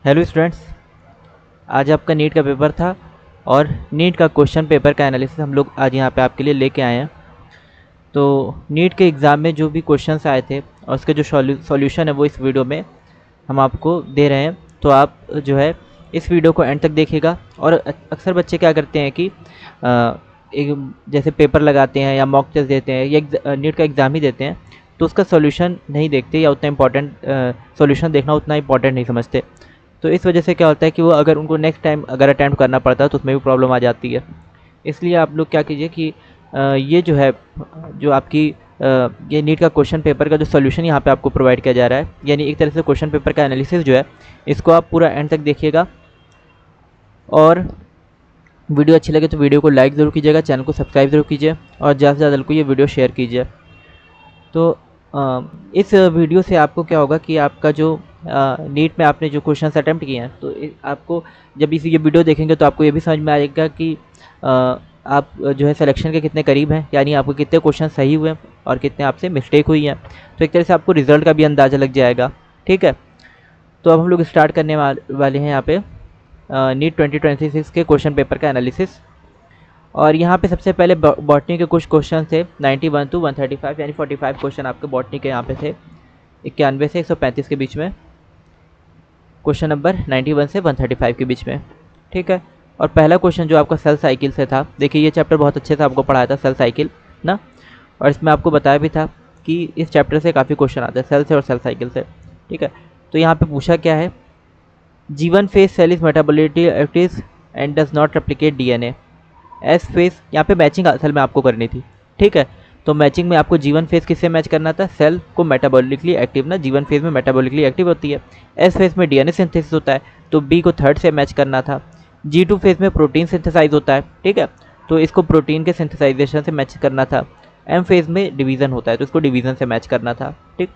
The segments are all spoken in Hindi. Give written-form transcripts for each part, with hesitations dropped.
हेलो स्टूडेंट्स, आज आपका नीट का पेपर था और नीट का क्वेश्चन पेपर का एनालिसिस हम लोग आज यहाँ पे आपके लिए लेके आए हैं। तो नीट के एग्ज़ाम में जो भी क्वेश्चंस आए थे और उसके जो सॉल्यूशन है वो इस वीडियो में हम आपको दे रहे हैं। तो आप जो है इस वीडियो को एंड तक देखिएगा। और अक्सर बच्चे क्या करते हैं कि एक जैसे पेपर लगाते हैं या मॉक टेस्ट देते हैं या नीट का एग्ज़ाम ही देते हैं तो उसका सॉल्यूशन नहीं देखते या उतना इम्पॉर्टेंट सॉल्यूशन देखना उतना इम्पॉर्टेंट नहीं समझते। तो इस वजह से क्या होता है कि वो अगर उनको नेक्स्ट टाइम अगर अटैम्प्ट करना पड़ता है तो उसमें भी प्रॉब्लम आ जाती है। इसलिए आप लोग क्या कीजिए कि ये जो है जो आपकी ये नीट का क्वेश्चन पेपर का जो सॉल्यूशन यहाँ पे आपको प्रोवाइड किया जा रहा है, यानी एक तरह से क्वेश्चन पेपर का एनालिसिस जो है इसको आप पूरा एंड तक देखिएगा। और वीडियो अच्छी लगे तो वीडियो को लाइक ज़रूर कीजिएगा, चैनल को सब्सक्राइब ज़रूर कीजिए और ज़्यादा से ज़्यादा लोग को ये वीडियो शेयर कीजिए। तो इस वीडियो से आपको क्या होगा कि आपका जो नीट में आपने जो क्वेश्चंस अटेम्प्ट किए हैं तो आपको जब इस ये वीडियो देखेंगे तो आपको ये भी समझ में आएगा कि आप जो है सिलेक्शन के कितने करीब हैं, यानी आपको कितने क्वेश्चन सही हुए और कितने आपसे मिस्टेक हुई हैं। तो एक तरह से आपको रिजल्ट का भी अंदाज़ा लग जाएगा। ठीक है, तो अब हम लोग स्टार्ट करने वाले हैं यहाँ पे नीट 2026 के क्वेश्चन पेपर का एनालिसिस। और यहाँ पे सबसे पहले बॉटनी के कुछ क्वेश्चन थे 91 to 135, यानी 45 क्वेश्चन आपके बॉटनी के यहाँ पे थे 91 से 135 के बीच में, क्वेश्चन नंबर 91 से 135 के बीच में। ठीक है, और पहला क्वेश्चन जो आपका सेल साइकिल से था, देखिए ये चैप्टर बहुत अच्छे से आपको पढ़ाया था सेल साइकिल ना, और इसमें आपको बताया भी था कि इस चैप्टर से काफ़ी क्वेश्चन आते हैं सेल से और सेल साइकिल से। ठीक है, तो यहाँ पे पूछा क्या है, G1 phase cell is metabolically active and does not replicate DNA। S phase यहाँ पे मैचिंग असल में आपको करनी थी। ठीक है, तो मैचिंग में आपको G1 फेज किससे मैच करना था, सेल को मेटाबॉलिकली एक्टिव ना, G1 फेज में मेटाबॉलिकली एक्टिव होती है, एस फेज में डीएनए सिंथेसिस होता है तो बी को थर्ड से मैच करना था। G2 फेज में प्रोटीन सिंथेसाइज होता है, ठीक है, तो इसको प्रोटीन के सिंथेसाइजेशन से मैच करना था। एम फेज में डिवीज़न होता है तो इसको डिवीज़न से मैच करना था। ठीक,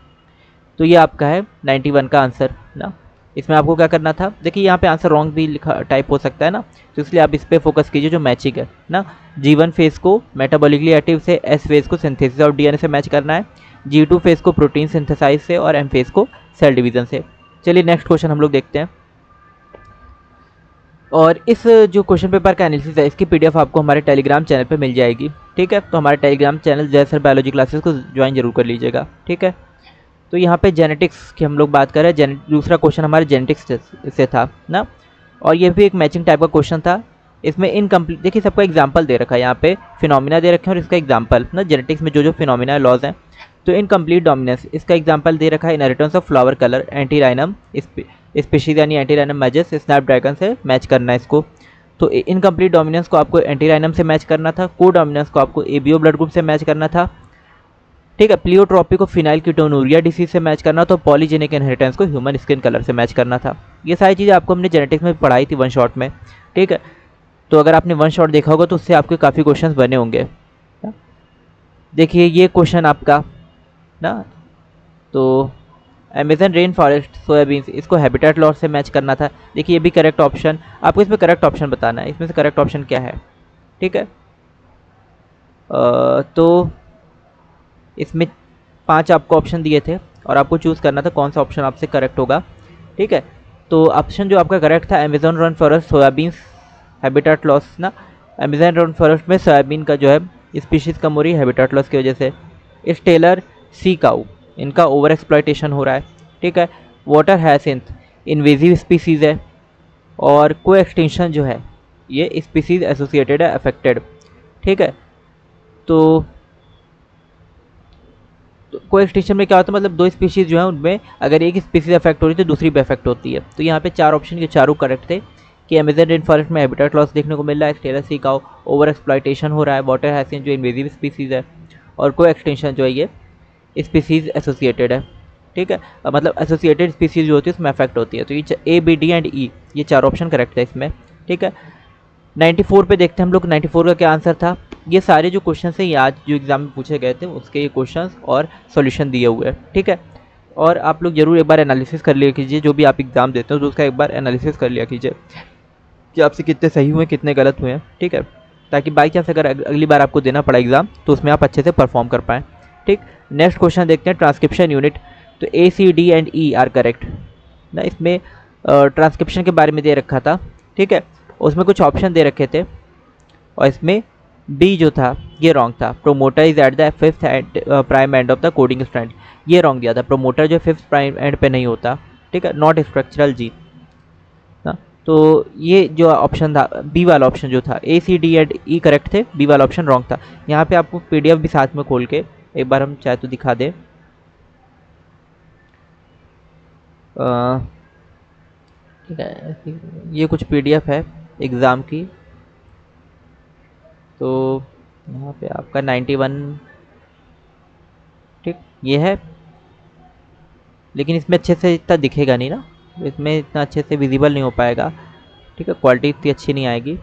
तो ये आपका है 91 का आंसर ना। इसमें आपको क्या करना था, देखिए यहाँ पे आंसर रॉन्ग भी लिखा टाइप हो सकता है ना, तो इसलिए आप इस पर फोकस कीजिए जो मैचिंग है ना। G1 फेज को मेटाबॉलिकली एक्टिव से, एस फेज को सिंथेसिस और डीएनए से मैच करना है, G2 फेज को प्रोटीन सिंथेसाइज से और एम फेज को सेल डिवीजन से। चलिए नेक्स्ट क्वेश्चन हम लोग देखते हैं। और इस जो क्वेश्चन पेपर का एनालिसिस है इसकी पीडीएफ आपको हमारे टेलीग्राम चैनल पे मिल जाएगी। ठीक है, तो हमारे टेलीग्राम चैनल जय सर बायोलॉजी क्लासेस को ज्वाइन जरूर कर लीजिएगा। ठीक है, तो यहाँ पे जेनेटिक्स की हम लोग बात कर रहे हैं, दूसरा क्वेश्चन हमारे जेनेटिक्स से था ना, और ये भी एक मैचिंग टाइप का क्वेश्चन था। इसमें इनकम्प्लीट, देखिए सबका एग्जांपल दे रखा है यहाँ पे, फिनोमिना दे रखे हैं और इसका एग्जांपल ना, जेनेटिक्स में जो जो फिनोमिना लॉज हैं। तो इनकम्प्लीट डोमिनेंस, इसका एग्जांपल दे रखा है inheritance of flower colour antirrhinum species, यानी एंटीराइनम मैजेस स्नैपड्रैगन से मैच करना है इसको। तो इनकम्प्लीट डोमिनेंस को आपको एंटीराइनम से मैच करना था, को डोमिनेंस को आपको एबीओ ब्लड ग्रुप से मैच करना था। ठीक है, प्लियोट्रॉपी को फिनाइल कीटोनूरिया डिसीज से मैच करना, तो पॉलीजेनिक इनहेरिटेंस को ह्यूमन स्किन कलर से मैच करना था। ये सारी चीज़ें आपको हमने जेनेटिक्स में पढ़ाई थी वन शॉट में। ठीक है, तो अगर आपने वन शॉट देखा होगा तो उससे आपके काफ़ी क्वेश्चंस बने होंगे। देखिए ये क्वेश्चन आपका ना, तो अमेजन रेन फॉरेस्ट सोयाबीन, इसको हैबिटेट लॉस से मैच करना था। देखिए ये भी करेक्ट ऑप्शन, आपको इसमें करेक्ट ऑप्शन बताना है, इसमें से करेक्ट ऑप्शन क्या है। ठीक है, तो इसमें 5 आपको ऑप्शन दिए थे और आपको चूज़ करना था कौन सा ऑप्शन आपसे करेक्ट होगा। ठीक है, तो ऑप्शन जो आपका करेक्ट था Amazon rain forest soybean habitat loss ना, अमेजन रेन फॉरेस्ट में सोयाबीन का जो है स्पीशीज़ कम हो रही है हैबिटेट लॉस की वजह से। स्टेलर सी काऊ, इनका ओवर एक्सप्लॉयटेशन हो रहा है। ठीक है, वाटर हैसिंथ इन्वेजिव स्पीसीज़ है, और को एक्सटेंशन जो है ये स्पीसीज़ एसोसिएटेड है अफेक्टेड। ठीक है, तो को एक्सटेंशन में क्या होता है, मतलब दो स्पीशीज़ जो है उनमें अगर एक स्पीशीज़ अफेक्ट हो रही है तो दूसरी भी अफेक्ट होती है। तो यहाँ पे 4 ऑप्शन के चारों करेक्ट थे कि अमेजन रेन फॉरेस्ट में हैबिटेट लॉस देखने को मिल रहा है, स्टेलर सी काऊ ओवर एक्सप्लॉयटेशन हो रहा है, वाटर हैसिंथ जो इन्वेजिव स्पीसीज़ है, और को एक्सटेंशन जो है ये स्पीसीज़ एसोसिएटेड है। ठीक है, मतलब एसोसिएटेड स्पीसीज़ जो होती है उसमें अफेक्ट होती है। तो ये ए बी डी एंड ई ये 4 ऑप्शन करेक्ट है इसमें। ठीक है, 94 पे देखते हैं हम लोग 94 का क्या आंसर था। ये सारे जो क्वेश्चन हैं ये आज जो एग्जाम में पूछे गए थे उसके ये क्वेश्चंस और सॉल्यूशन दिए हुए हैं। ठीक है, और आप लोग जरूर एक बार एनालिसिस कर लिया कीजिए, जो भी आप एग्ज़ाम देते हो तो उसका एक बार एनालिसिस कर लिया कीजिए कि आपसे कितने सही हुए कितने गलत हुए हैं। ठीक है, ताकि बाई चांस अगर अगली बार आपको देना पड़ा एग्ज़ाम तो उसमें आप अच्छे से परफॉर्म कर पाएँ। ठीक, नेक्स्ट क्वेश्चन देखते हैं ट्रांसक्रिप्शन यूनिट। तो A C D and E are correct ना, इसमें ट्रांसक्रिप्शन के बारे में दे रखा था, ठीक है, उसमें कुछ ऑप्शन दे रखे थे और इसमें बी जो था ये रॉन्ग था। Promoter is at the fifth prime end of the coding strand, ये रॉन्ग दिया था। प्रोमोटर जो फिफ्थ प्राइम एंड पे नहीं होता, ठीक है, नॉट स्ट्रक्चरल जी। तो ये जो ऑप्शन था बी वाला ऑप्शन जो था, A C D and E correct थे, बी वाला ऑप्शन रॉन्ग था। यहाँ पे आपको पीडीएफ भी साथ में खोल के एक बार हम चाहे तो दिखा दें। ठीक है, ये कुछ पीडीएफ है एग्ज़ाम की। तो यहाँ पे आपका 91, ठीक ये है, लेकिन इसमें अच्छे से इतना दिखेगा नहीं ना, इसमें इतना अच्छे से विजिबल नहीं हो पाएगा, ठीक है, क्वालिटी इतनी अच्छी नहीं आएगी।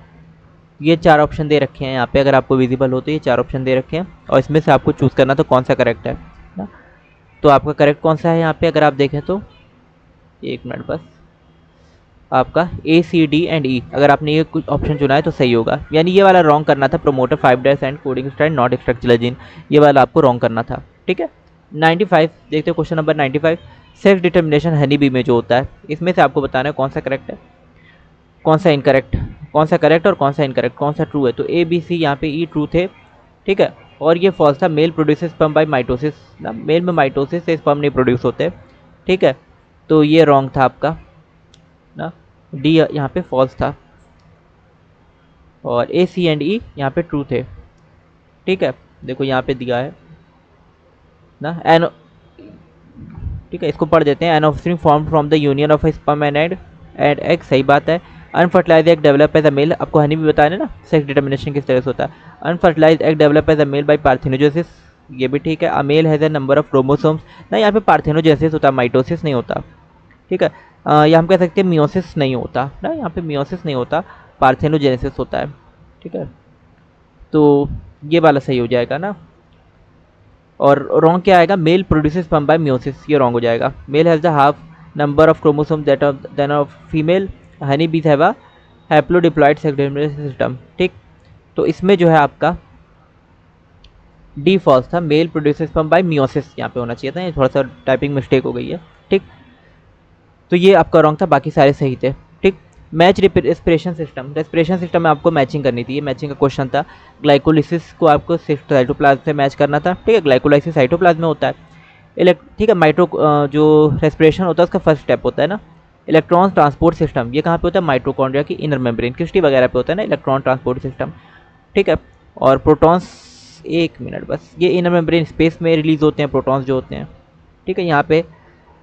ये 4 ऑप्शन दे रखे हैं यहाँ पे, अगर आपको विजिबल हो तो ये 4 ऑप्शन दे रखे हैं और इसमें से आपको चूज़ करना तो कौन सा करेक्ट है ना। तो आपका करेक्ट कौन सा है यहाँ पे अगर आप देखें तो, एक मिनट बस, आपका ए सी डी एंड ई, अगर आपने ये कुछ ऑप्शन चुना है तो सही होगा। यानी ये वाला रॉन्ग करना था, promoter 5 days and coding strand not structural gene, ये वाला आपको रॉन्ग करना था, ठीक है। 95 देखते हैं, question number 95, sex determination honey bee में जो होता है, इसमें से आपको बताना है कौन सा करेक्ट है, कौन सा इनकरेक्ट, कौन सा करेक्ट और कौन सा इनकरेक्ट, कौन सा ट्रू है। तो ए बी सी यहाँ पे ई ट्रू थे, ठीक है, और ये फॉल्स था। Male produces sperm by mitosis ना, मेल में माइटोसिस से स्पर्म नहीं प्रोड्यूस होते, ठीक है, तो ये रॉन्ग था आपका ना, डी यहाँ पे फॉल्स था और ए सी एंड ई यहाँ पे ट्रू थे, ठीक है। देखो यहाँ पे दिया है ना एन, ठीक है, इसको पढ़ देते हैं। An offspring form from the union of sperm and egg, सही बात है। Unfertilise egg develop as a male, आपको हनी भी बताया ना सेक्स डिटर्मिनेशन किस तरह से होता है। Unfertilise egg develop as a male by parthenogenesis, ये भी ठीक है। A male has a number of chromosomes ना, यहाँ पे पार्थेनोजेनेसिस होता है, माइटोसिस नहीं होता, ठीक है। या हम कह सकते हैं मियोसिस नहीं होता ना, यहाँ पे मियोसिस नहीं होता, पार्थेनोजेनेसिस होता है, ठीक है। तो ये वाला सही हो जाएगा ना, और रॉन्ग क्या आएगा, male produces sperm by meiosis, ये रॉन्ग हो जाएगा। Male has the half number of chromosome that of then of female, honey bees have a haplodiploid sex determination system, ठीक। तो इसमें जो है आपका डी फॉल्स था, male produces sperm by meiosis यहाँ पे होना चाहिए था, ये थोड़ा सा टाइपिंग मिस्टेक हो गई है, ठीक। तो ये आपका रॉन्ग था, बाकी सारे सही थे, ठीक। Match respiration system, respiration system में आपको मैचिंग करनी थी, ये मैचिंग का क्वेश्चन था। ग्लाइकोलिसिस को आपको साइटोप्लाज्म से मैच करना था, ठीक है, ग्लाइकोलाइसिस साइटोप्लाज्म में होता है। ठीक है, माइट्रो जो रेस्पिरेशन होता है उसका फर्स्ट स्टेप होता है ना। इलेक्ट्रॉन ट्रांसपोर्ट सिस्टम, ये कहाँ पे होता है, माइटोकॉन्ड्रिया की इनर मेम्ब्रेन, क्रिस्टी वगैरह पे होता है ना इलेक्ट्रॉन ट्रांसपोर्ट सिस्टम, ठीक है। और प्रोटॉन्स, एक मिनट बस, ये इनर मेम्ब्रेन स्पेस में रिलीज होते हैं प्रोटॉन्स जो होते हैं, ठीक है। यहाँ पे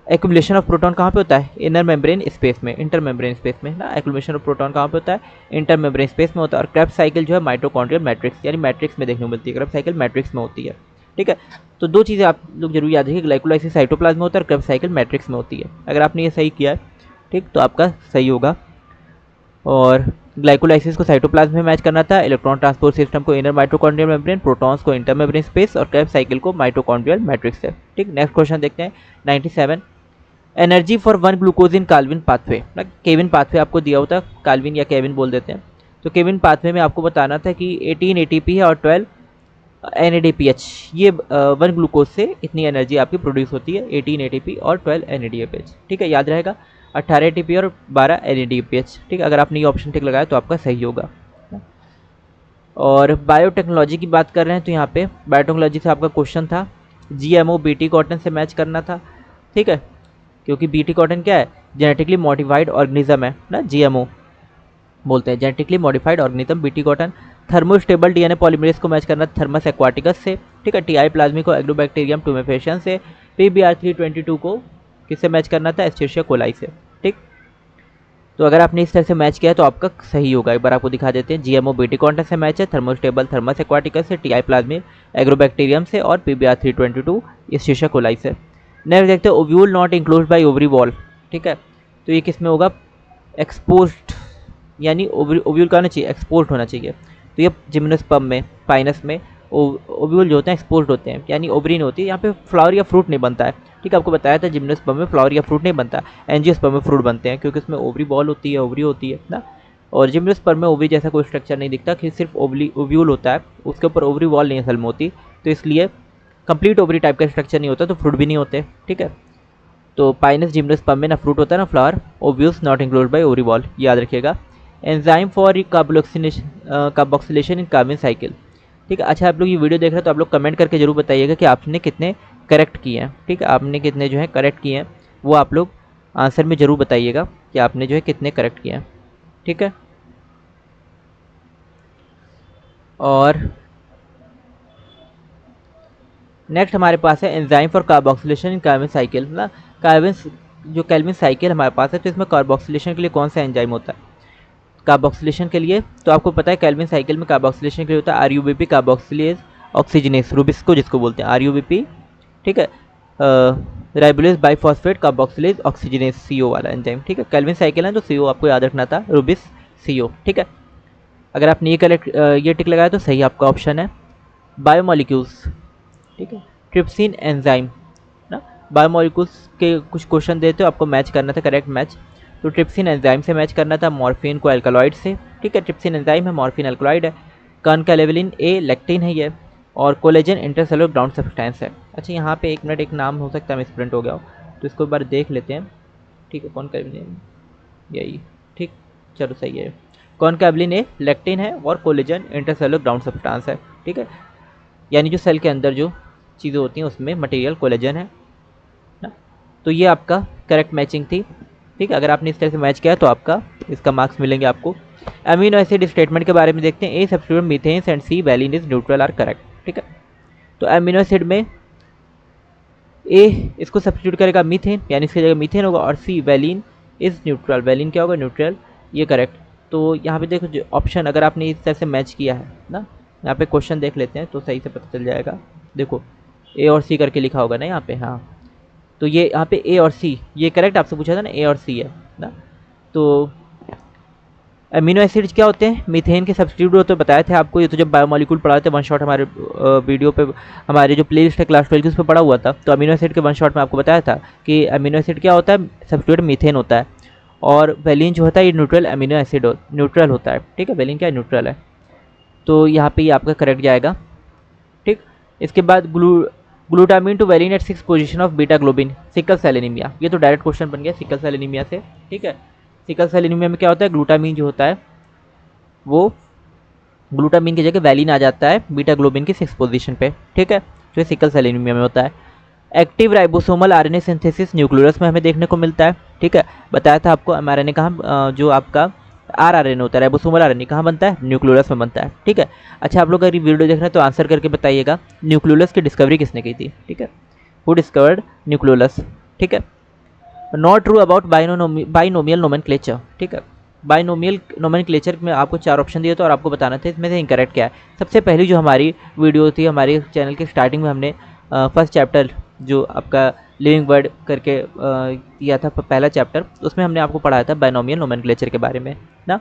एक्यूमुलेशन ऑफ प्रोटॉन कहाँ पे होता है, इनर मेम्ब्रेन स्पेस में, इंटर मेम्ब्रेन स्पेस में ना। एक्यूमुलेशन ऑफ प्रोटॉन कहाँ पे होता है, इंटर मेम्ब्रेन स्पेस में होता है। और क्रेब्स साइकिल जो है माइटोकॉन्ड्रियल मैट्रिक्स यानी मैट्रिक्स में देखने को मिलती है, क्रेब्स साइकिल मैट्रिक्स में होती है, ठीक है। तो 2 चीज़ें आप लोग जरूर याद रखिए, ग्लाइकोलाइसिस साइटोप्लाज्म में होता है और क्रेब्स साइकिल मैट्रिक्स में होती है। अगर आपने ये सही किया है, ठीक, तो आपका सही होगा। और ग्लाइकोलाइसिस को साइटोप्लाज्म में मैच करना था, इलेक्ट्रॉन ट्रांसपोर्ट सिस्टम को इनर माइटोकॉन्ड्रियल मेम्ब्रेन, प्रोटॉन्स को इंटर मेम्ब्रेन स्पेस और क्रेब्स साइकिल को माइटोकॉन्ड्रियल मैट्रिक्स है, ठीक। नेक्स्ट क्वेश्चन देखते हैं 97, energy for 1 glucose in Calvin pathway ना, केविन पाथवे आपको दिया होता है, काल्विन या केविन बोल देते हैं। तो केविन पाथवे में आपको बताना था कि 18 एटीपी है और 12 NADPH, ये 1 ग्लूकोज से इतनी एनर्जी आपकी प्रोड्यूस होती है, 18 एटीपी और 12 NADPH, ठीक है, याद रहेगा 18 एटीपी और 12 NADPH, ठीक है। अगर आपने ये ऑप्शन टिक लगाया तो आपका सही होगा। और बायोटेक्नोलॉजी की बात कर रहे हैं तो यहाँ पे बायोटेक्नोलॉजी से आपका क्वेश्चन था GMO बीटी कॉटन से मैच करना था, ठीक है, क्योंकि बीटी कॉटन क्या है, जेनेटिकली मॉडिफाइड ऑर्गेनिज्म है ना, GMO बोलते हैं, genetically modified organism BT cotton. Thermostable DNA polymerase को मैच करना थर्मस एक्वाटिकस से, ठीक है। TI प्लाज्मिको एग्रोबैक्टीरियम टुमेफेशियन से। PBr322 को किससे मैच करना था, एस्चेरिशिया कोलाई से, ठीक। तो अगर आपने इस तरह से मैच किया है तो आपका सही होगा। एक बार आपको दिखा देते हैं, GMO बीटी कॉटन से मैच है, थर्मोस्टेबल थर्मस एक्वाटिकस से, TI प्लाज्मिक एग्रोबैक्टीरियम से और PBr322 एस्चेरिशिया कोलाई से। नेक्स्ट देखते हैं, ovule not enclose by ovary wall, ठीक है। तो ये किस में होगा, एक्सपोज्ड, यानी ओव्यूल का होना चाहिए, एक्सपोज्ड होना चाहिए। तो ये जिम्नोस्पर्म में, पाइनस में ओव्यूल जो होते हैं एक्सपोज्ड होते हैं, यानी ओवरी नहीं होती है। यहाँ पे फ्लावर या फ्रूट नहीं बनता है, ठीक है, आपको बताया था जिम्नोस्पर्म में फ्लावर या फ्रूट नहीं बनता, एंजियोस्पर्म में फ्रूट बनते हैं, क्योंकि उसमें ओवरी बॉल होती है, ओवरी होती है ना। और जिम्नोस्पर्म में ओवरी जैसा कोई स्ट्रक्चर नहीं दिखता, कि सिर्फ ओव्यूल होता है, उसके ऊपर ओवरी बॉल नहीं असल में होती, तो इसलिए कंप्लीट ओवरी टाइप का स्ट्रक्चर नहीं होता, तो फ्रूट भी नहीं होते, ठीक है। तो पाइनस जिम्नोस्पर्म में ना फ्रूट होता है ना flower, ovules not include by ओरिबॉल, याद रखिएगा। Enzyme for carboxylation in carbon cycle. ठीक है, अच्छा आप लोग ये वीडियो देख रहे हैं तो आप लोग कमेंट करके जरूर बताइएगा कि आपने कितने करेक्ट किए हैं। ठीक है, आपने कितने जो है करेक्ट किए हैं वो आप लोग आंसर में ज़रूर बताइएगा कि आपने जो है कितने करेक्ट किए हैं। ठीक है, और नेक्स्ट हमारे पास है enzyme for carboxylation in carbon cycle. ना कार्बन जो कैल्विन साइकिल हमारे पास है, तो इसमें कार्बोक्सिलेशन के लिए कौन सा एंजाइम होता है? कार्बोक्सिलेशन के लिए तो आपको पता है कैल्विन साइकिल में कार्बोक्सिलेशन के लिए होता है आरयूबीपी कार्बोक्सिलेज ऑक्सीजनेस रूबिस्को जिसको बोलते हैं आरयूबीपी। ठीक है, राइबोलेज बाइफॉस्फेट कार्बोक्सिलेज ऑक्सीजनेस सीओ वाला एंजाइम। ठीक है, कैल्विन साइकिल है तो सीओ आपको याद रखना था, रूबिस सीओ। ठीक है, अगर आपने ये टिक लगाया तो सही आपका ऑप्शन है। बायोमोलिक्यूल्स, ठीक है, ट्रिप्सिन एंजाइम ना, बायोमोलिक्यूल्स के कुछ क्वेश्चन देते हो आपको मैच करना था, करेक्ट मैच। तो ट्रिप्सिन एंजाइम से मैच करना था, मॉर्फिन को एल्कलॉइड से। ठीक है, ट्रिप्सिन एंजाइम है, मॉर्फिन एल्कलॉइड है, कॉन्कालेवलिन ए लेक्टिन है ये, और कोलेजन इंटरसेलुलर ग्राउंड सब्सटेंस है। अच्छा यहाँ पे एक मिनट, एक नाम हो सकता है मिसप्रिंट हो गया हो तो इसको एक बार देख लेते हैं। ठीक है, कॉन्कालेवलिन यही, ठीक, चलो सही है। कॉन्कालेवलिन ए लेक्टिन है और कोलेजन इंटरसेलुलर ग्राउंड सब्सटेंस है। ठीक है, यानी जो सेल के अंदर जो चीज़ें होती हैं उसमें मटेरियल कोलेजन है ना। तो ये आपका करेक्ट मैचिंग थी। ठीक है, अगर आपने इस तरह से मैच किया तो आपका इसका मार्क्स मिलेंगे आपको। अमीनो एसिड स्टेटमेंट के बारे में देखते हैं। A substitute methane and C valine is neutral are correct. ठीक है, तो अमीनो एसिड में ए इसको सब्स्टिट्यूट करेगा मीथेन, यानी इसकी जगह मीथेन होगा, और सी वैलिन इज न्यूट्रल, वैलिन क्या होगा? न्यूट्रल, ये करेक्ट। तो यहाँ पे देखो जो ऑप्शन अगर आपने इस तरह से मैच किया है ना, यहाँ पे क्वेश्चन देख लेते हैं तो सही से पता चल जाएगा। देखो ए और सी करके लिखा होगा ना यहाँ पे, हाँ, तो ये यहाँ पे ए और सी ये करेक्ट आपसे पूछा था ना, ए और सी है ना। तो अमीनो एसिड्स क्या होते हैं? मीथेन के सब्स्टिट्यूट होते हैं, बताए थे आपको, ये तो जब बायोमोलिक्यूल पढ़ाए थे वन शॉट हमारे वीडियो पे, हमारे जो प्ले लिस्ट है क्लास 12 की उस पर पढ़ा हुआ था। तो अमीनो एसिड के वन शॉट में आपको बताया था कि अमीनो एसिड क्या होता है? सब्स्टिट्यूट मीथेन होता है, और वेलिन जो होता है ये न्यूट्रल अमीनो एसिड न्यूट्रल होता है। ठीक है, वेलिन क्या है? न्यूट्रल है। तो यहाँ पे ये आपका करेक्ट जाएगा। ठीक, इसके बाद glutamine to valine at 6 position of beta globin, sickle cell anaemia. ये तो डायरेक्ट क्वेश्चन बन गया सिकल सेल एनीमिया से। ठीक है, सिकल सेल एनीमिया में क्या होता है? ग्लूटामिन जो होता है वो ग्लूटामिन की जगह वैलिन आ जाता है बीटा ग्लोबिन की 6 पोजीशन पे। ठीक है, जो सिकल सेल एनीमिया में होता है। Active ribosomal RNA synthesis nucleus में हमें देखने को मिलता है। ठीक है, बताया था आपको एमआरएनए कहाँ, जो आपका आरआरएनए होता है, राइबोसोमल आरएनए कहाँ बनता है? न्यूक्लियस में बनता है। ठीक है, अच्छा आप लोग अगर वीडियो देख रहे हैं तो आंसर करके बताइएगा न्यूक्लियस की डिस्कवरी किसने की थी? ठीक है, हु डिस्कवर्ड न्यूक्लियस? ठीक है, not true about binomial nomenclature. ठीक है, बाइनोमियल नोमेनक्लेचर में आपको 4 ऑप्शन दिए थे और आपको बताना था इसमें से इनकरेक्ट क्या है। सबसे पहली जो हमारी वीडियो थी हमारे चैनल के स्टार्टिंग में, हमने फर्स्ट चैप्टर जो आपका लिविंग वर्ड करके किया था पहला चैप्टर, उसमें हमने आपको पढ़ाया था बाइनोमियल नोमेनक्लेचर के बारे में ना।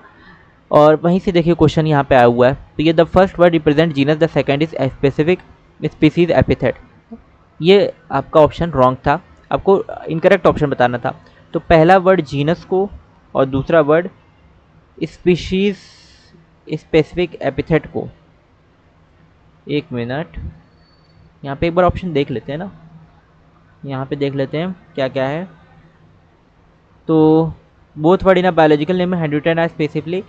और वहीं से देखिए क्वेश्चन यहाँ पे आया हुआ है। तो ये the first word represent genus, the second is specific species epithet. ये आपका ऑप्शन रॉन्ग था, आपको इनकरेक्ट ऑप्शन बताना था। तो पहला वर्ड जीनस को और दूसरा वर्ड स्पीशीज स्पेसिफिक एपिथेट को। एक मिनट, यहाँ पे एक बार ऑप्शन देख लेते हैं ना, यहाँ पे देख लेते हैं क्या क्या है। तो both word in a biological name handwritten are specifically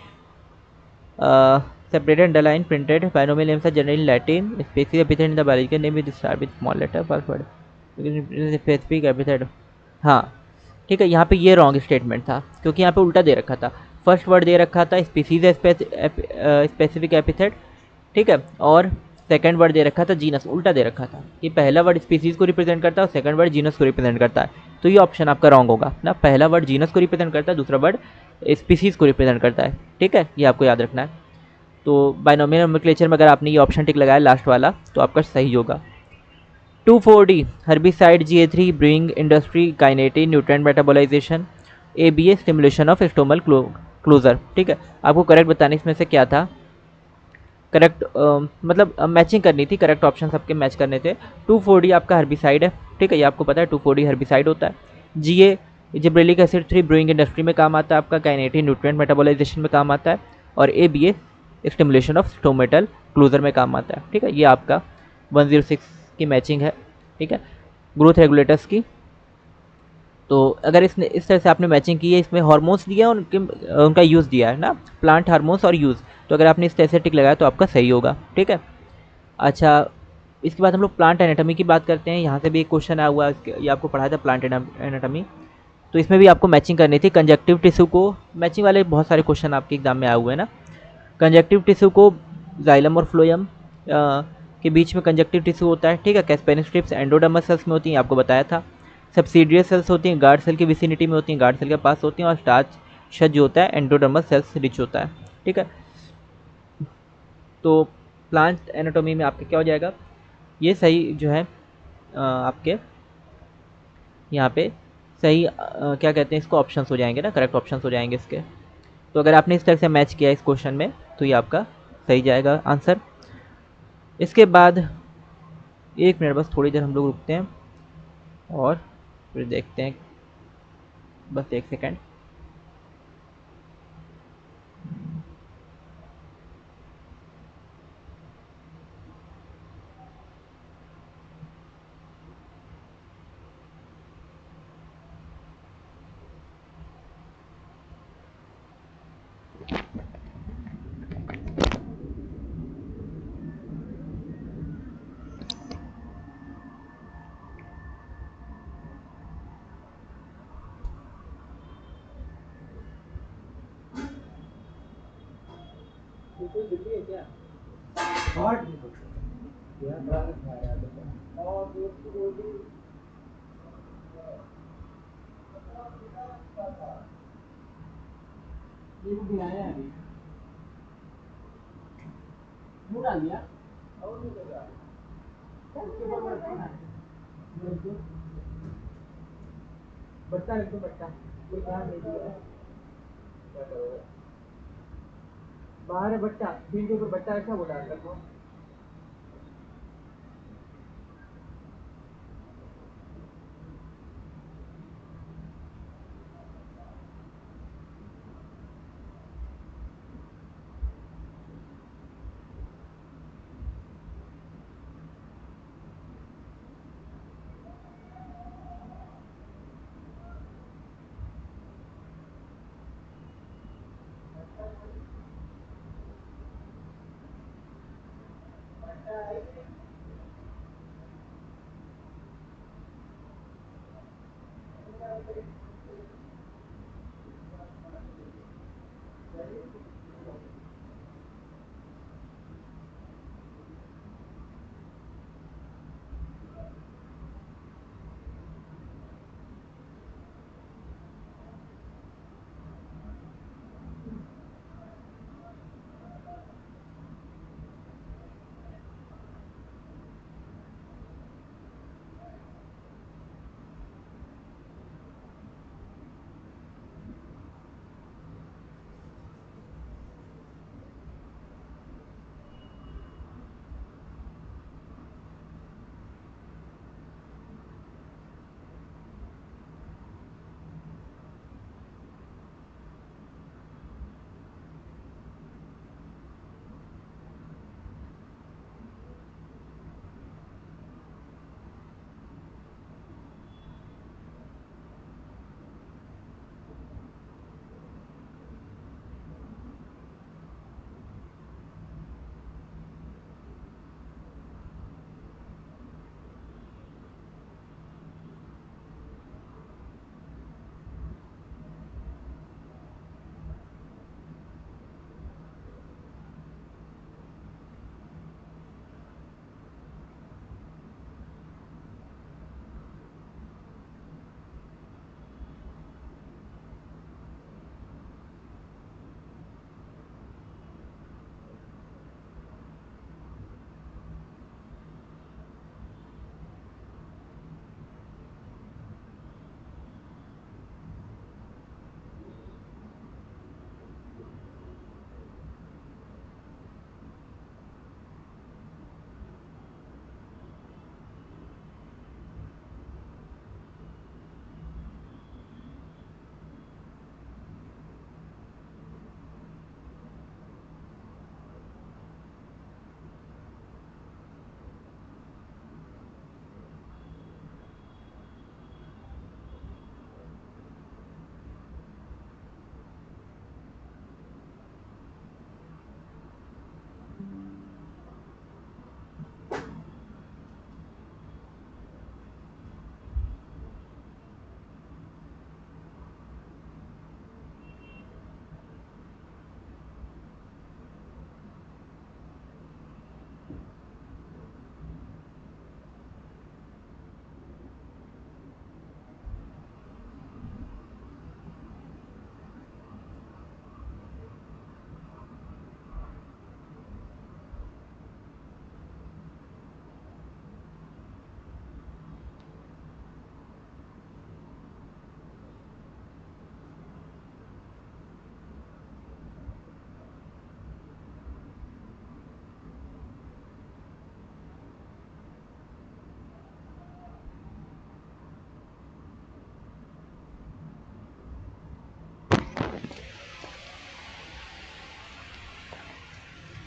separated underline printed binomial names are generally in Latin. Species epithet in the biological name with start with small letter first word specific epithet। हाँ ठीक है, यहाँ पे ये रॉन्ग स्टेटमेंट था क्योंकि यहाँ पे उल्टा दे रखा था। फर्स्ट वर्ड दे रखा था स्पीसीज स्पेसिफिक एपिथेट, ठीक है, और सेकंड वर्ड दे रखा था जीनस, उल्टा दे रखा था कि पहला वर्ड स्पीसीज को रिप्रेजेंट करता है और सेकंड वर्ड जीनस को रिप्रेजेंट करता है। तो ये ऑप्शन आपका रॉन्ग होगा ना, पहला वर्ड जीनस को रिप्रेजेंट करता है, दूसरा वर्ड स्पीसीज को रिप्रेजेंट करता है। ठीक है, ये आपको याद रखना है। तो बाइनोमियल नोमेनक्लेचर में अगर आपने ये ऑप्शन टिक लगाया लास्ट वाला तो आपका सही होगा। 2,4-D herbicide, GA3 brewing industry, kinetin nutrient metabolization, ABA stimulation of stomal closure. ठीक है, आपको करेक्ट बताने इसमें से क्या था करेक्ट, मतलब मैचिंग करनी थी, करेक्ट ऑप्शन सबके मैच करने थे। 2,4-D आपका हर्बिसाइड है, ठीक है, ये आपको पता है 2,4-D हर्बिसाइड होता है। GA gibberellic acid 3 brewing industry में काम आता है आपका, काइनेटिन न्यूट्रिएंट मेटाबोलाइजेशन में काम आता है, और ABA stimulation of stomatal closure में काम आता है। ठीक है, ये आपका 106 की मैचिंग है। ठीक है, ग्रोथ रेगुलेटर्स की तो अगर इसने इस तरह से आपने मैचिंग की है, इसमें हार्मोन्स दिया है, उनके उनका यूज़ दिया है ना, प्लांट हार्मोन्स और यूज़, तो अगर आपने इस तरह से टिक लगाया तो आपका सही होगा। ठीक है। अच्छा, इसके बाद हम लोग प्लांट एनाटॉमी की बात करते हैं। यहाँ से भी एक क्वेश्चन आया हुआ है, ये आपको पढ़ाया था प्लांट एनाटॉमी, तो इसमें भी आपको मैचिंग करनी थी। कंजक्टिव टिश्यू को मैचिंग वाले बहुत सारे क्वेश्चन आपके एग्जाम में आए हुए हैं ना। कंजक्टिव टिश्यू को जाइलम और फ्लोएम के बीच में कंजक्टिव टिश्यू होता है। ठीक है। कैस्पेरिन स्ट्रिप्स एंडोडर्मस सेल्स में होती हैं, आपको बताया था। सब्सिडियरी सेल्स होती हैं, गार्ड सेल की विसिनिटी में होती हैं, गार्ड सेल के पास होती हैं। और स्टार्च शज जो होता है एंडोडर्मस सेल्स रिच होता है। ठीक है। तो प्लांट एनाटोमी में आपके क्या हो जाएगा, ये सही जो है आपके यहाँ पे सही क्या कहते हैं इसको, ऑप्शंस हो जाएंगे ना, करेक्ट ऑप्शंस हो जाएंगे इसके। तो अगर आपने इस तरह से मैच किया इस क्वेश्चन में तो ये आपका सही जाएगा आंसर। इसके बाद 1 मिनट बस, थोड़ी देर हम लोग रुकते हैं और फिर देखते हैं, बस 1 सेकेंड। बच्चा एक तो बच्चा कोई ध्यान नहीं दिया, क्या करोगे, बाहर है बच्चा, दिन के ऊपर बच्चा ऐसा बोला है।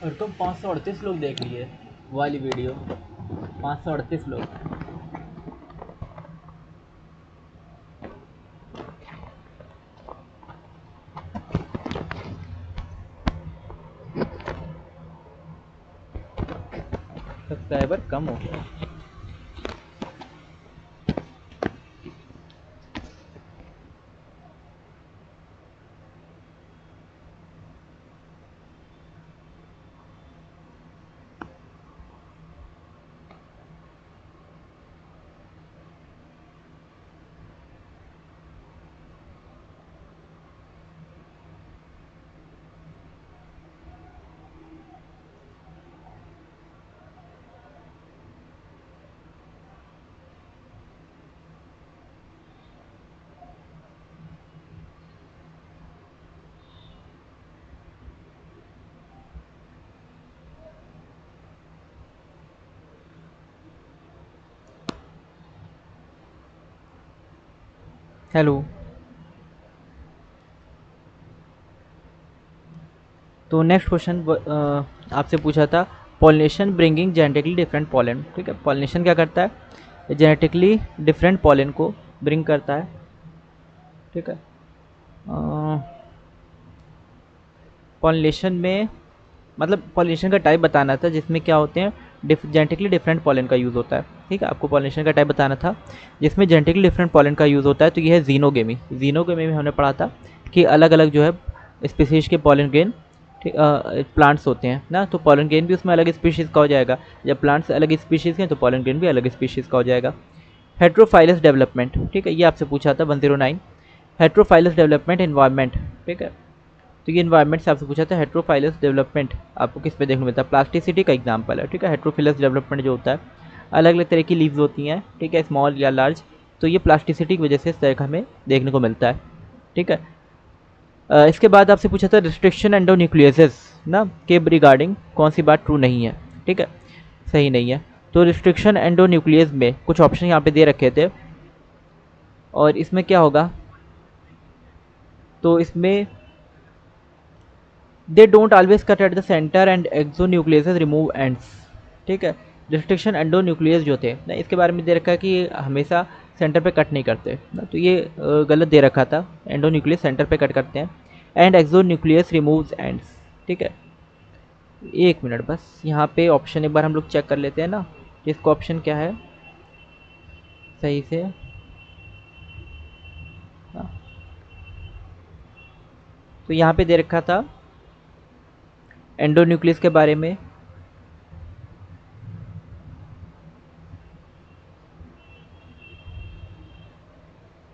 और तुम 538 लोग देख लिए वाली वीडियो, 538 लोग। सब्सक्राइबर कम हो गया। हेलो। तो नेक्स्ट क्वेश्चन आपसे पूछा था, pollination bringing genetically different pollen. ठीक है, पॉलिनेशन क्या करता है, जेनेटिकली डिफरेंट पॉलन को ब्रिंग करता है। ठीक है, पॉलिनेशन में मतलब पॉलिनेशन का टाइप बताना था जिसमें क्या होते हैं, जेनेटिकली डिफरेंट पॉलन का यूज़ होता है। ठीक है, आपको पॉलिनेशन का टाइप बताना था जिसमें जेनेटिकली डिफरेंट पॉलन का यूज़ होता है। तो ये है जीनोगेमी। जीनोगेमी में हमने पढ़ा था कि अलग अलग जो है स्पीसीज के पॉलन ग्रेन प्लांट्स होते हैं ना, तो पॉलन ग्रेन भी उसमें अलग स्पीशीज़ का हो जाएगा। जब प्लांट्स अलग स्पीशीज़ के हैं तो पॉलन ग्रेन भी अलग स्पीशीज़ का हो जाएगा। हेट्रोफाइलस डेवलपमेंट, ठीक है, ये आपसे पूछा था 109। हेट्रोफाइलस डेवलपमेंट एनवायरनमेंट, ठीक है, तो ये इन्वायरमेंट से आपसे पूछा था। हेट्रोफाइलस डेवलपमेंट आपको किस पे देखने को मिलता है, प्लास्टिसिटी का एग्जांपल है। ठीक है, हेट्रोफिलस डेवलपमेंट जो होता है, अलग अलग तरह की लीव्स होती हैं, ठीक है, स्मॉल या लार्ज, तो ये प्लास्टिसिटी की वजह से इस तरह का हमें देखने को मिलता है। ठीक है, इसके बाद आपसे पूछा था रिस्ट्रिक्शन एंडोन्यूक्लियसेस ना के रिगार्डिंग कौन सी बात ट्रू नहीं है। ठीक है, सही नहीं है। तो रिस्ट्रिक्शन एंडोन्यूक्लियस में कुछ ऑप्शन यहाँ पे दे रखे थे और इसमें क्या होगा, तो इसमें they don't always cut eight the centre and exonuclease remove ends. ठीक है, रिस्ट्रिक्शन एंडोन्यूक्लियस जो थे ना, इसके बारे में दे रखा है कि हमेशा सेंटर पे कट नहीं करते ना, तो ये गलत दे रखा था। एंडोन्यूक्लियस सेंटर पे कट करते हैं एंड एक्सोन्यूक्लियस रिमूव्स एंड्स। ठीक है, एक मिनट बस, यहाँ पे ऑप्शन एक बार हम लोग चेक कर लेते हैं ना, इसका ऑप्शन क्या है सही से। हाँ, तो यहाँ पे दे रखा था एंडोन्यूक्लियस के बारे में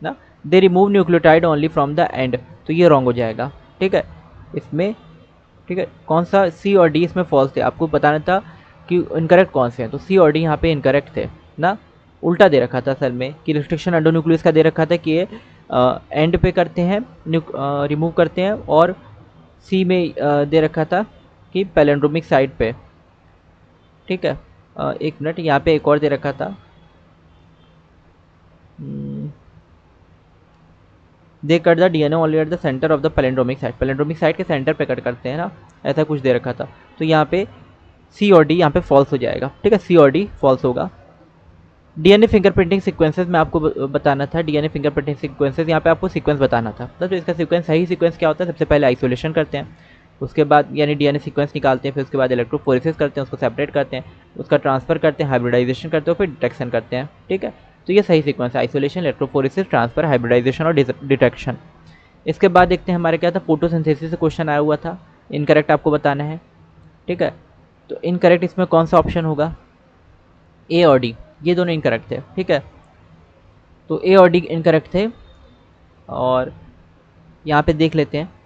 ना, they remove nucleotide only from the end, तो ये रॉन्ग हो जाएगा। ठीक है, इसमें ठीक है, कौन सा सी और डी इसमें फॉल्स थे, आपको बताना था कि इनकरेक्ट कौन से हैं। तो सी और डी यहाँ पे इनकरेक्ट थे ना, उल्टा दे रखा था असल में कि रिस्ट्रिक्शन एंडोन्यूक्लियस का दे रखा था कि ये एंड पे करते हैं, रिमूव करते हैं, और सी में दे रखा था कि पैलेंड्रोमिक साइड पे। ठीक है, एक मिनट, यहाँ पे एक और दे रखा था, they cut the DNA only at the centre of the palindromic site. Palindromic site के सेंटर पे कट करते हैं ना, ऐसा कुछ दे रखा था। तो यहाँ पे सी और डी यहाँ पे फॉल्स हो जाएगा। ठीक है, सी और डी फॉल्स होगा। डीएनए फिंगरप्रिंटिंग सीक्वेंसेस में आपको बताना था, डीएनए फिंगरप्रिंटिंग सीक्वेंसेस, यहाँ पे आपको सीक्वेंस बताना था। तो इसका सीक्वेंस, सही सीक्वेंस क्या होता है, सबसे पहले आइसोलेशन करते हैं, उसके बाद यानी डीएनए सीक्वेंस निकालते हैं, फिर उसके बाद इलेक्ट्रोफोरेसिस करते हैं, उसको सेपरेट करते हैं, उसका ट्रांसफर करते हैं, हाइब्रिडाइजेशन करते हैं, फिर डिटेक्शन करते हैं। ठीक है, तो ये सही सीक्वेंस है, आइसोलेशन, इलेक्ट्रोफोरेसिस, ट्रांसफर, हाइब्रिडाइजेशन और डिटेक्शन। इसके बाद देखते हैं हमारे क्या था, फोटोसिंथेसिस से क्वेश्चन आया हुआ था, इनकरेक्ट आपको बताना है। ठीक है, तो इनकरेक्ट इसमें कौन सा ऑप्शन होगा, ए और डी, ये दोनों इनकरेक्ट थे। ठीक है, तो ए और डी इनकरेक्ट थे, और यहाँ पे देख लेते हैं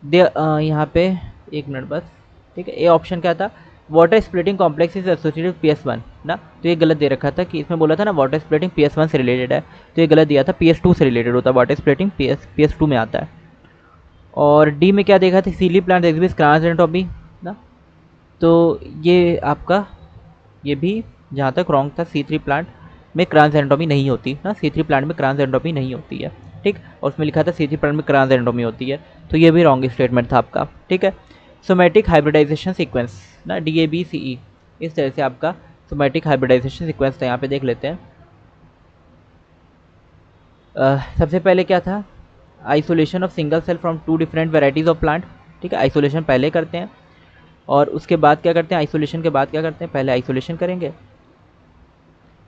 दे यहाँ पे एक मिनट बस। ठीक है, ए ऑप्शन क्या था, water splitting complex is associated PS1 ना, तो ये गलत दे रखा था कि इसमें बोला था ना वाटर स्प्लिटिंग PS1 से रिलेटेड है, तो ये गलत दिया था, PS2 से रिलेटेड होता है, वाटर स्प्लिटिंग PS2 में आता है। और डी में क्या देखा था, सीली प्लांट एग्जिबिट्स क्रांसएनाटॉमी ना, तो ये आपका ये भी जहाँ तक रॉन्ग था, C3 प्लांट में क्रांसएनाटॉमी नहीं होती ना, C3 प्लांट में क्रांसएनाटॉमी नहीं होती है। ठीक, और उसमें लिखा था C3 प्लांट में क्रांसएनाटॉमी होती है, तो ये भी रॉन्ग स्टेटमेंट था आपका। ठीक है, सोमैटिक हाइब्रिडाइजेशन सीक्वेंस ना, DABCE, इस तरह से आपका सोमैटिक हाइब्रिडाइजेशन सीक्वेंस था। यहाँ पे देख लेते हैं। सबसे पहले क्या था, isolation of single cell from 2 different varieties of plant. ठीक है, आइसोलेशन पहले करते हैं और उसके बाद क्या करते हैं, आइसोलेशन के बाद क्या करते हैं, पहले आइसोलेशन करेंगे,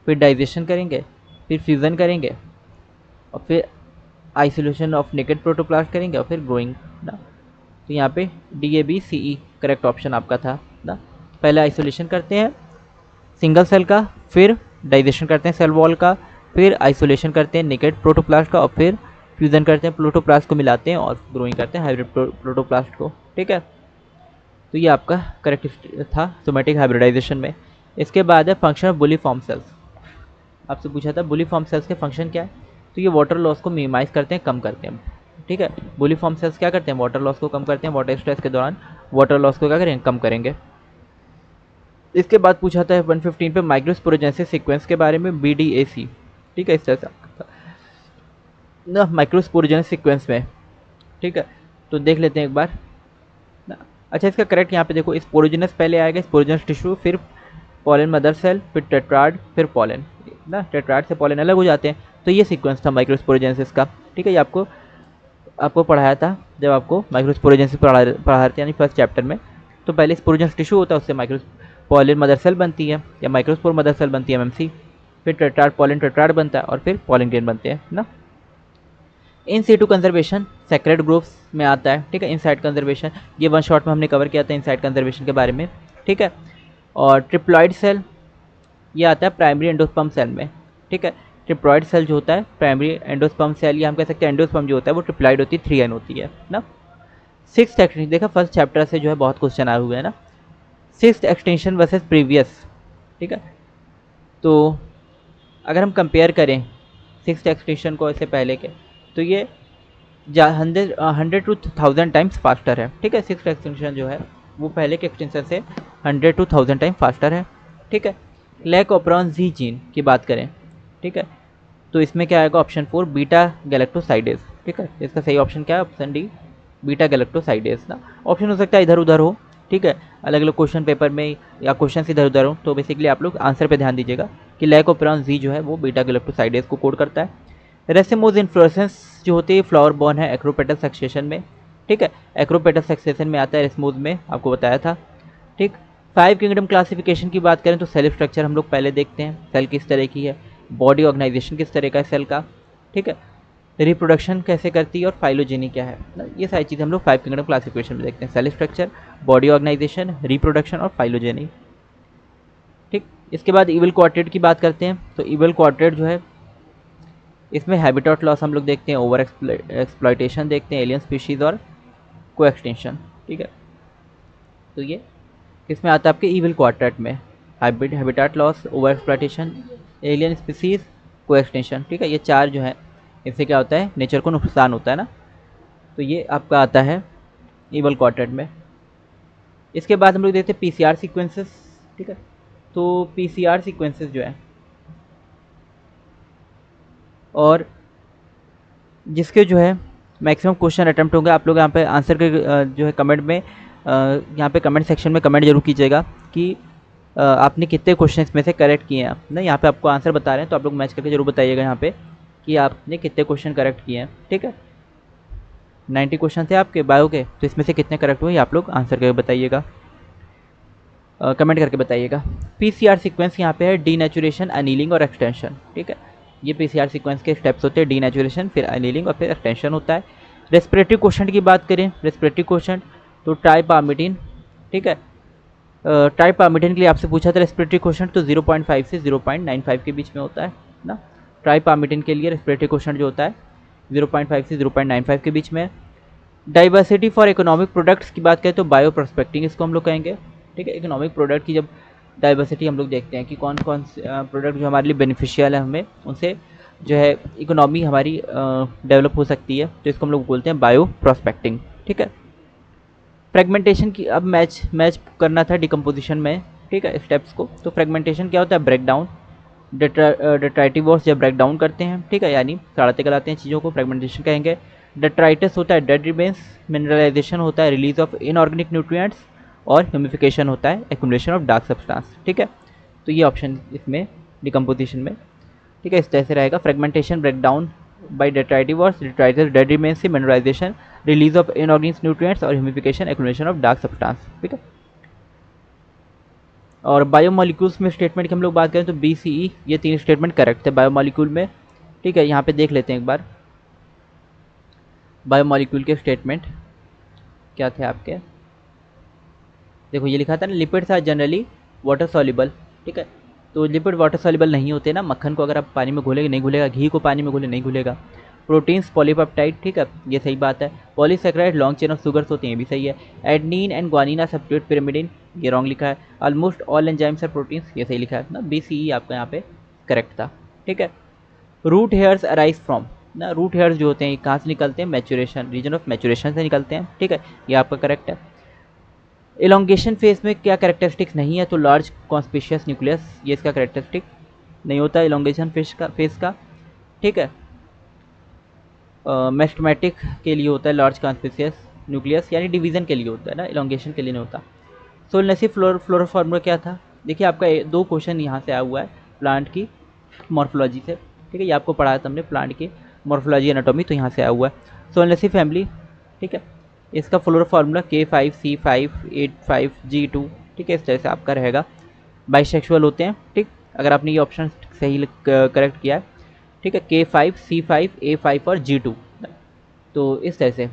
फिर डाइजेशन करेंगे, फिर फ्यूज़न करेंगे और फिर आइसोलेशन ऑफ नेकेड प्रोटोप्लास्ट करेंगे और फिर ग्रोइंग ना। तो यहाँ पे DABCE करेक्ट ऑप्शन आपका था ना। पहले आइसोलेशन करते हैं सिंगल सेल का, फिर डाइजेशन करते हैं सेल वॉल का, फिर आइसोलेशन करते हैं नेकेड प्रोटोप्लास्ट का और फिर फ्यूज़न करते हैं प्रोटोप्लास्ट को मिलाते हैं और ग्रोइंग करते हैं हाइब्रिड प्रोटोप्लास्ट को। ठीक है, तो ये आपका करेक्ट था सोमैटिक हाइब्रिडाइजेशन में। इसके बाद है फंक्शन ऑफ बुलिफॉर्म सेल्स। आपसे पूछा था बुलिफॉर्म सेल्स के फंक्शन क्या है, तो ये वाटर लॉस को मिनिमाइज करते हैं, कम करते हैं। ठीक है, बुलिफॉर्म सेल्स क्या करते हैं, वाटर लॉस को कम करते हैं, वाटर स्ट्रेस के दौरान वाटर लॉस को क्या करेंगे, कम करेंगे। इसके बाद पूछा था 115 पे माइक्रोस्पोरोजेनेसिस सीक्वेंस के बारे में, BDAC। ठीक है, इस तरह से ना माइक्रोस्पोरोजेनेसिस सीक्वेंस में। ठीक है, तो देख लेते हैं एक बार ना। अच्छा, इसका करेक्ट यहाँ पे देखो, स्पोरोजेनस पहले आएगा, स्पोरोजेनस टिश्यू, फिर पॉलन मदर सेल, फिर टेट्राड, फिर पॉलन ना, टेट्राड से पॉलन अलग हो जाते हैं। तो ये सीक्वेंस था माइक्रोस्पोरोजेनेसिस का। ठीक है, ये आपको पढ़ाया था जब आपको माइक्रोस्पोरोजेनेसिस पढ़ा रहे थे, यानी फर्स्ट चैप्टर में। तो पहले स्पोरोजेनस टिश्यू होता है, उससे माइक्रो पॉलन मदर सेल बनती है या माइक्रोस्पोर मदर सेल बनती है, MMC, फिर टेट्राड पॉलन टेट्राड बनता है और फिर पॉलन ग्रेन बनते हैं ना। In situ conservation sacred groups में आता है। ठीक है, इनसाइड कंजर्वेशन ये वन शॉट में हमने कवर किया था इनसाइड कंजर्वेशन के बारे में। ठीक है, और ट्रिप्लॉइड सेल ये आता है प्राइमरी एंडोस्पर्म सेल में। ठीक है, ट्रिप्लॉइड सेल जो होता है प्राइमरी एंडोस्पर्म सेल, या हम कह सकते हैं एंडोस्पर्म जो होता है वो ट्रिप्लॉइड होती है, 3N होती है ना। 6th एक्सटेंशन देखा, फर्स्ट चैप्टर से जो है बहुत क्वेश्चन आए हुए हैं ना। 6th extension versus previous. ठीक है, तो अगर हम कंपेयर करें 6th एक्सटेंशन को इससे पहले के, तो ये 100 to 1000 टाइम्स फास्टर है। ठीक है, 6th एक्सटेंशन जो है वो पहले के एक्सटेंशन से 100 to 1000 टाइम फास्टर है। ठीक है, लैक ऑपरॉन जी जीन की बात करें, ठीक है, तो इसमें क्या आएगा, ऑप्शन 4 बीटा गैलेक्टोसाइडेज। ठीक है, इसका सही ऑप्शन क्या है, ऑप्शन डी बीटा गैलेक्टोसाइडेज ना। ऑप्शन हो सकता है इधर उधर हो, ठीक है, अलग अलग क्वेश्चन पेपर में या क्वेश्चन इधर उधर हो, तो बेसिकली आप लोग आंसर पे ध्यान दीजिएगा कि लैक ऑपरॉन जी जो है वो बीटा गैलेक्टोसाइडेज को कोड करता है। रेसिमोज इन्फ्लोरेसेंस जो होती है फ्लावर बॉर्न है एक्रोपेटल सक्सेशन में। ठीक है, एक्रोपेटल सक्सेशन में आता है रेसिमोज में, आपको बताया था। ठीक, 5 किंगडम क्लासिफिकेशन की बात करें तो सेल स्ट्रक्चर हम लोग पहले देखते हैं, सेल किस तरह की है, बॉडी ऑर्गेनाइजेशन किस तरह का है सेल का। ठीक है, रिप्रोडक्शन कैसे करती है और फाइलोजेनी क्या है ना, ये सारी चीज़ें हम लोग 5 किंगडम क्लासिफिकेशन में देखते हैं, cell structure, body organisation, reproduction और फाइलोजेनी। ठीक, इसके बाद इवल क्वाड्रेट की बात करते हैं, तो इवल क्वाड्रेट जो है इसमें हैबिटेट लॉस हम लोग देखते हैं, ओवर एक्सप्लॉयटेशन देखते हैं, एलियन स्पीशीज़ और को एक्सटेंशन। ठीक है, तो ये किसमें आता है, आपके इवल क्वाड्रेट में, habitat loss, over exploitation, alien species, को एक्सटेंशन। ठीक है, ये चार जो है इससे क्या होता है, नेचर को नुकसान होता है ना, तो ये आपका आता है इवल क्वाड्रेट में। इसके बाद हम लोग देखते हैं PCR सीक्वेंसेस। ठीक है, तो PCR सीक्वेंसेस जो है और जिसके जो है मैक्सिमम क्वेश्चन अटैम्प्ट होंगे, आप लोग यहाँ पे आंसर के जो है कमेंट में यहाँ पे कमेंट सेक्शन में कमेंट जरूर कीजिएगा कि आपने कितने क्वेश्चन इसमें से करेक्ट किए हैं ना। यहाँ पे आपको आंसर बता रहे हैं तो आप लोग मैच करके जरूर बताइएगा यहाँ पे कि आपने कितने क्वेश्चन करेक्ट किए हैं। ठीक है, 90 क्वेश्चन थे आपके बायो के, तो इसमें से कितने करेक्ट हुए आप लोग आंसर करके बताइएगा, कमेंट करके बताइएगा। PCR सीक्वेंस यहाँ पे है डीनेचुरेशन, अनीलिंग और एक्सटेंशन। ठीक है, ये PCR सीक्वेंस के स्टेप्स होते हैं, डीनेचुरेशन, फिर अनीलिंग और फिर एक्सटेंशन होता है। रेस्पिरेटरी क्वेश्चन की बात करें, रेस्पिरेटरी क्वेश्चन तो ट्राइपामिडिन। ठीक है, ट्राइपामिडिन के लिए आपसे पूछा था रेस्पिरेटरी क्वेश्चन, तो 0.5 से 0.95 के बीच में होता है ना। ट्राइपामिडिन के लिए रेस्पिरेटरी क्वेश्चन जो होता है 0.5 से 0.95 के बीच में। डाइवर्सिटी फॉर इकोनॉमिक प्रोडक्ट्स की बात करें तो बायो प्रोस्पेक्टिंग इसको हम लोग कहेंगे। ठीक है, इकोनॉमिक प्रोडक्ट की जब डाइवर्सिटी हम लोग देखते हैं कि कौन कौन से प्रोडक्ट जो हमारे लिए बेनिफिशियल है, हमें उनसे जो है इकोनॉमी हमारी डेवलप हो सकती है, तो इसको हम लोग बोलते हैं बायो प्रोस्पेक्टिंग। ठीक है, फ्रेगमेंटेशन की अब मैच करना था डिकम्पोजिशन में। ठीक है, स्टेप्स को, तो फ्रेगमेंटेशन क्या होता है, ब्रेक डाउन, डेट्राइटिवोर्स जब ब्रेक डाउन करते हैं, ठीक है, यानी सड़ाते गलाते हैं चीज़ों को, फ्रेगमेंटेशन कहेंगे। डेट्राइटिस होता है डेड रिमेन्स, मिनरलाइजेशन होता है रिलीज ऑफ इनऑर्गेनिक न्यूट्रिएंट्स, और ह्यूमिफिकेशन होता है एक्यूमुलेशन ऑफ डार्क सब्सटेंस। ठीक है, तो ये ऑप्शन इसमें डिकम्पोजिशन में, ठीक है, इस तरह से रहेगा। Fragmentation breakdown by detritivores, detritus dead remains, mineralisation release of inorganic nutrients और humification accumulation of dark substance. ठीक है, और बायोमोलिक्यूल्स में स्टेटमेंट की हम लोग बात करें तो बी सी ई, ये 3 स्टेटमेंट करेक्ट है बायोमोलिक्यूल में। ठीक है, यहाँ पे देख लेते हैं एक बार बायोमोलिक्यूल के स्टेटमेंट क्या थे आपके। देखो ये लिखा था ना, lipids are generally water soluble. ठीक है, तो लिपिड वाटर सॉल्युबल नहीं होते ना, मक्खन को अगर आप पानी में घोलेंगे नहीं घुलेगा, घी को पानी में घोले नहीं घुलेगा। प्रोटीन्स पॉलीपेप्टाइड, ठीक है, ये सही बात है। Polysaccharide long chain of sugars होते हैं, ये भी सही है। Adenine and guanine are substitute pyrimidine, ये रॉन्ग लिखा है। Almost all enzymes are proteins, ये सही लिखा है ना, बी सी ई आपका यहाँ पे करेक्ट था। ठीक है, रूट हेयर्स अराइज फ्रॉम ना, रूट हेयर्स जो होते हैं ये कहाँ से निकलते हैं, मैचुरेशन, रीजन ऑफ मैचुरेशन से निकलते हैं। ठीक है, ये आपका करेक्ट है। इलोंगेशन फेज में क्या कैरेक्टरिस्टिक्स नहीं है, तो लार्ज कॉन्स्पिशियस न्यूक्लियस, ये इसका कैरेक्टरिस्टिक नहीं होता इलोंगेशन फेज का। ठीक है, मेस्टमेटिक के लिए होता है लार्ज कॉन्स्पिशियस न्यूक्लियस, यानी डिवीजन के लिए होता है ना, इलोंगेशन के लिए नहीं होता। सोलनेसिव फ्लोरोफॉर्मूला क्या था, देखिए आपका 2 क्वेश्चन यहाँ से आया हुआ है प्लांट की मॉर्फोलॉजी से। ठीक है, ये आपको पढ़ाया था हमने प्लांट की मॉर्फोलॉजी एनाटॉमी, तो यहाँ से आया हुआ है सोलनेसिव फैमिली। ठीक है, इसका फ्लोर फार्मूला K5C5H5G2। ठीक है, इस तरह से आपका रहेगा। बाइसेक्सुअल होते हैं, ठीक, अगर आपने ये ऑप्शन सही करेक्ट किया है। ठीक है, K5C5A5 और G2, तो इस तरह से